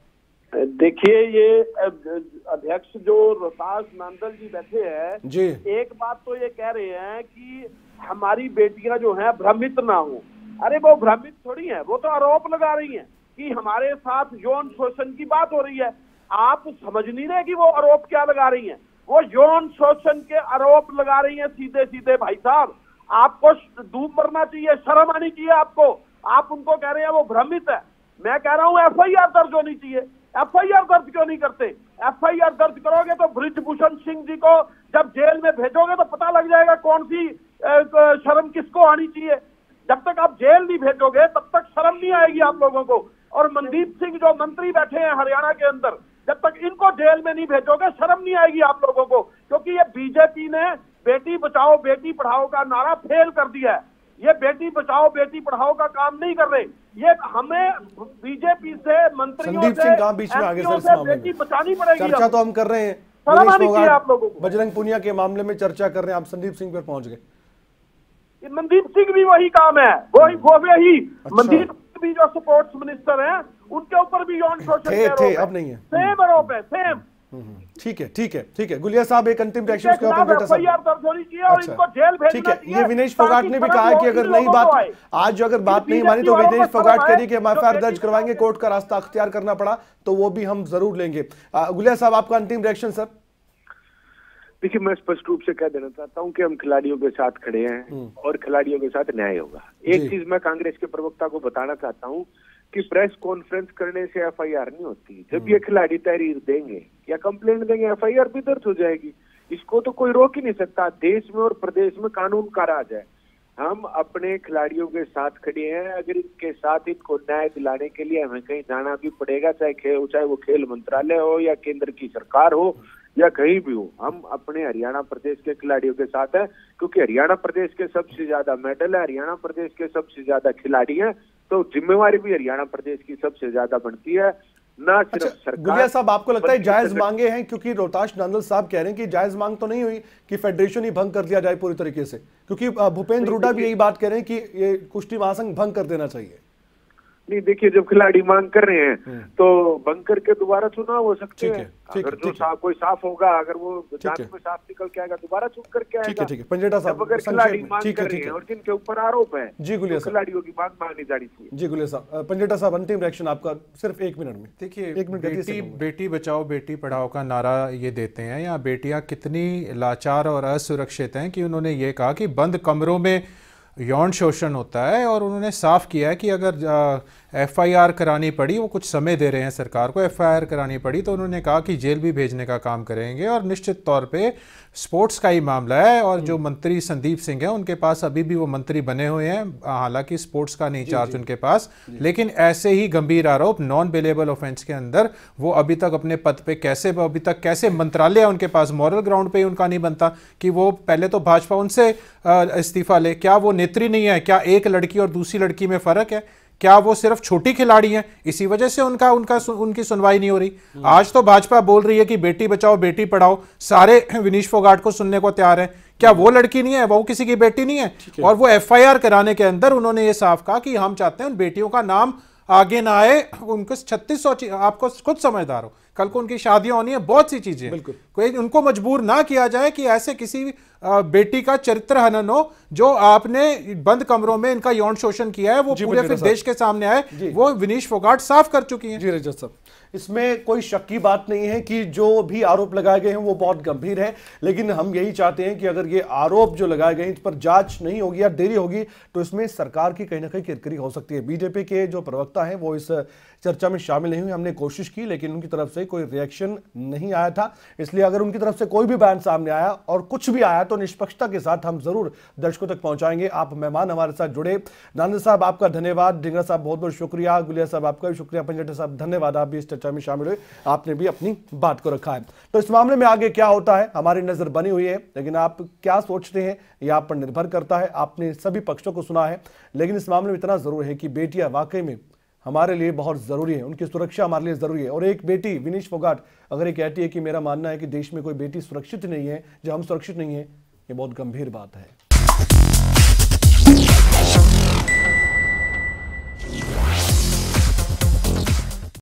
M: देखिए, ये अध्यक्ष जो रोहतास नांदल जी बैठे हैं जी, एक बात तो ये कह रहे हैं कि हमारी बेटियां जो हैं भ्रमित ना हो। अरे वो भ्रमित थोड़ी है, वो तो आरोप लगा रही हैं कि हमारे साथ यौन शोषण की बात हो रही है। आप समझ नहीं रहे कि वो आरोप क्या लगा रही हैं? वो यौन शोषण के आरोप लगा रही हैं सीधे सीधे। भाई साहब, आपको डूब मरना चाहिए, शर्म आनी चाहिए आपको। आप उनको कह रहे हैं वो भ्रमित है। मैं कह रहा हूँ FIR दर्ज होनी चाहिए। FIR दर्ज क्यों नहीं करते? FIR दर्ज करोगे तो बृजभूषण सिंह जी को जब जेल में भेजोगे तो पता लग जाएगा कौन सी शर्म किसको आनी चाहिए। जब तक आप जेल नहीं भेजोगे तब तक शर्म नहीं आएगी आप लोगों को। और मनदीप सिंह जो मंत्री बैठे हैं हरियाणा के अंदर, जब तक इनको जेल में नहीं भेजोगे शर्म नहीं आएगी आप लोगों को, क्योंकि ये बीजेपी ने बेटी बचाओ बेटी पढ़ाओ का नारा फेल कर दिया है। ये बेटी बचाओ बेटी पढ़ाओ का काम नहीं कर रहे। ये हमें बीजेपी से, मंत्रियों से, एमपीओ से बेटी बचानी पड़ेगी।
A: चर्चा तो हम कर रहे हैं,
M: शर्म आनी चाहिए आप लोगों को।
A: बजरंग पुनिया के मामले में चर्चा कर रहे हैं, आप संदीप सिंह पर पहुंच गए।
M: मनदीप सिंह भी वही काम है, वही मनदीप भी जो स्पोर्ट्स मिनिस्टर हैं उनके ऊपर भी यौन शोषण के आरोप है।
A: अब नहीं है,
M: सेम आरोप है, सेम।
A: ठीक है गुलिया साहब, एक अंतिम रिएक्शन
M: और इनको जेल भेजना चाहिए।
A: ये विनेश फोगाट ने भी कहा है कि अगर नई बात आज अगर बात नहीं मानी तो विनेश फोगाट कह रही कि हम FIR दर्ज करवाएंगे, कोर्ट का रास्ता अख्तियार करना पड़ा तो वो भी हम जरूर लेंगे। गुलिया साहब, आपका अंतिम रिएक्शन सर।
K: देखिए, मैं स्पष्ट रूप से कह देना चाहता हूं कि हम खिलाड़ियों के साथ खड़े हैं और खिलाड़ियों के साथ न्याय होगा। एक चीज मैं कांग्रेस के प्रवक्ता को बताना चाहता हूं कि प्रेस कॉन्फ्रेंस करने से FIR नहीं होती। जब ये खिलाड़ी तहरीर देंगे या कंप्लेंट देंगे, FIR भी दर्ज हो जाएगी। इसको तो कोई रोक ही नहीं सकता। देश में और प्रदेश में कानून का राज है। हम अपने खिलाड़ियों के साथ खड़े हैं। अगर इनके साथ इनको न्याय दिलाने के लिए हमें कहीं जाना भी पड़ेगा, चाहे वो खेल मंत्रालय हो या केंद्र की सरकार हो या कहीं भी हो, हम अपने हरियाणा प्रदेश के खिलाड़ियों के साथ हैं, क्योंकि हरियाणा प्रदेश के सबसे ज्यादा मेडल है, हरियाणा प्रदेश के सबसे ज्यादा खिलाड़ी हैं, तो जिम्मेवारी भी हरियाणा प्रदेश की सबसे ज्यादा बनती है, ना सिर्फ सरकार।
A: गुलिया साहब, आपको लगता है जायज मांगे हैं? क्योंकि रोहतास नांदल साहब कह रहे हैं कि जायज मांग तो नहीं हुई कि फेडरेशन ही भंग कर दिया जाए पूरी तरीके से, क्योंकि भूपेंद्र हुड्डा भी यही बात कह रहे हैं कि ये कुश्ती महासंघ भंग कर देना चाहिए।
K: नहीं, देखिए, जब खिलाड़ी मांग कर रहे हैं तो भंग करके दोबारा चुनाव हो सकते हैं। अगर जो कोई साफ होगा, अगर वो जांच में साफ निकल के आएगा, दोबारा चुन करके आएगा।
A: ठीक है पंजेटा साहब,
K: अगर खिलाड़ी मांग कर रहे हैं और जिनके ऊपर आरोप है,
A: जी गुलिया साहब,
K: खिलाड़ियों की मांग मानी जानी चाहिए।
A: जी गुलिया साहब, पंजेटा साहब, अंतिम रिएक्शन आपका सिर्फ 1 मिनट में।
L: देखिए, बेटी बचाओ बेटी पढ़ाओ का नारा ये देते हैं, या बेटियां कितनी लाचार और असुरक्षित हैं कि उन्होंने ये कहा कि बंद कमरों में यौन शोषण होता है, और उन्होंने साफ किया है कि अगर एफआईआर करानी पड़ी, वो कुछ समय दे रहे हैं सरकार को, एफआईआर करानी पड़ी तो उन्होंने कहा कि जेल भी भेजने का काम करेंगे। और निश्चित तौर पे स्पोर्ट्स का ही मामला है, और जो मंत्री संदीप सिंह है उनके पास अभी भी वो मंत्री बने हुए हैं, हालांकि स्पोर्ट्स का नहीं चार्ज उनके पास, लेकिन ऐसे ही गंभीर आरोप नॉन बेलेबल ऑफेंस के अंदर वो अभी तक अपने पद पे कैसे मंत्रालय उनके पास मॉरल ग्राउंड पे उनका नहीं बनता कि वो पहले तो भाजपा उनसे इस्तीफा ले। क्या वो नेत्री नहीं है? क्या एक लड़की और दूसरी लड़की में फर्क है? क्या वो सिर्फ छोटी खिलाड़ी हैं, इसी वजह से उनकी सुनवाई नहीं हो रही? आज तो भाजपा बोल रही है कि बेटी बचाओ बेटी पढ़ाओ, सारे विनीश फोगाट को सुनने को तैयार है। क्या वो लड़की नहीं है? वो किसी की बेटी नहीं है? और वो एफआईआर कराने के अंदर उन्होंने ये साफ कहा कि हम चाहते हैं उन बेटियों का नाम आगे ना आए। उनको 3600, आपको खुद समझदार हो, कल को उनकी शादियां होनी है, बहुत सी चीजें, कोई उनको मजबूर ना किया जाए कि ऐसे किसी बेटी का चरित्र हनन हो जो आपने बंद कमरों में इनका यौन शोषण किया है, वो पूरे फिर देश के सामने आए। वो विनीश फोगाट साफ कर चुकी हैं।
A: जी रजत साहब, इसमें कोई शक की बात नहीं है कि जो भी आरोप लगाए गए हैं वो बहुत गंभीर है, लेकिन हम यही चाहते हैं कि अगर ये आरोप जो लगाए गए हैं इस पर जांच नहीं होगी या देरी होगी तो इसमें सरकार की कहीं ना कहीं किरकिरी हो सकती है। बीजेपी के जो प्रवक्ता हैं वो इस चर्चा में शामिल नहीं हुए, हमने कोशिश की लेकिन उनकी तरफ से कोई रिएक्शन नहीं आया था। इसलिए अगर उनकी तरफ से कोई भी बयान सामने आया और कुछ भी आया तो निष्पक्षता के साथ हम जरूर दर्शकों तक पहुंचाएंगे। आप मेहमान हमारे साथ जुड़े, नानंद साहब आपका धन्यवाद, ढिंगरा साहब बहुत बहुत शुक्रिया, गुलिया साहब आपका भी शुक्रिया, पंजटे साहब धन्यवाद, आप भी इस चर्चा में शामिल हुए, आपने भी अपनी बात को रखा है। तो इस मामले में आगे क्या होता है हमारी नजर बनी हुई है, लेकिन आप क्या सोचते हैं यह आप पर निर्भर करता है। आपने सभी पक्षों को सुना है, लेकिन इस मामले में इतना जरूर है कि बेटियां वाकई में हमारे लिए बहुत जरूरी है, उनकी सुरक्षा हमारे लिए जरूरी है। और एक बेटी विनीश फोगाट अगर ये कहती है कि मेरा मानना है कि देश में कोई बेटी सुरक्षित नहीं है, जब हम सुरक्षित नहीं है, ये बहुत गंभीर बात है।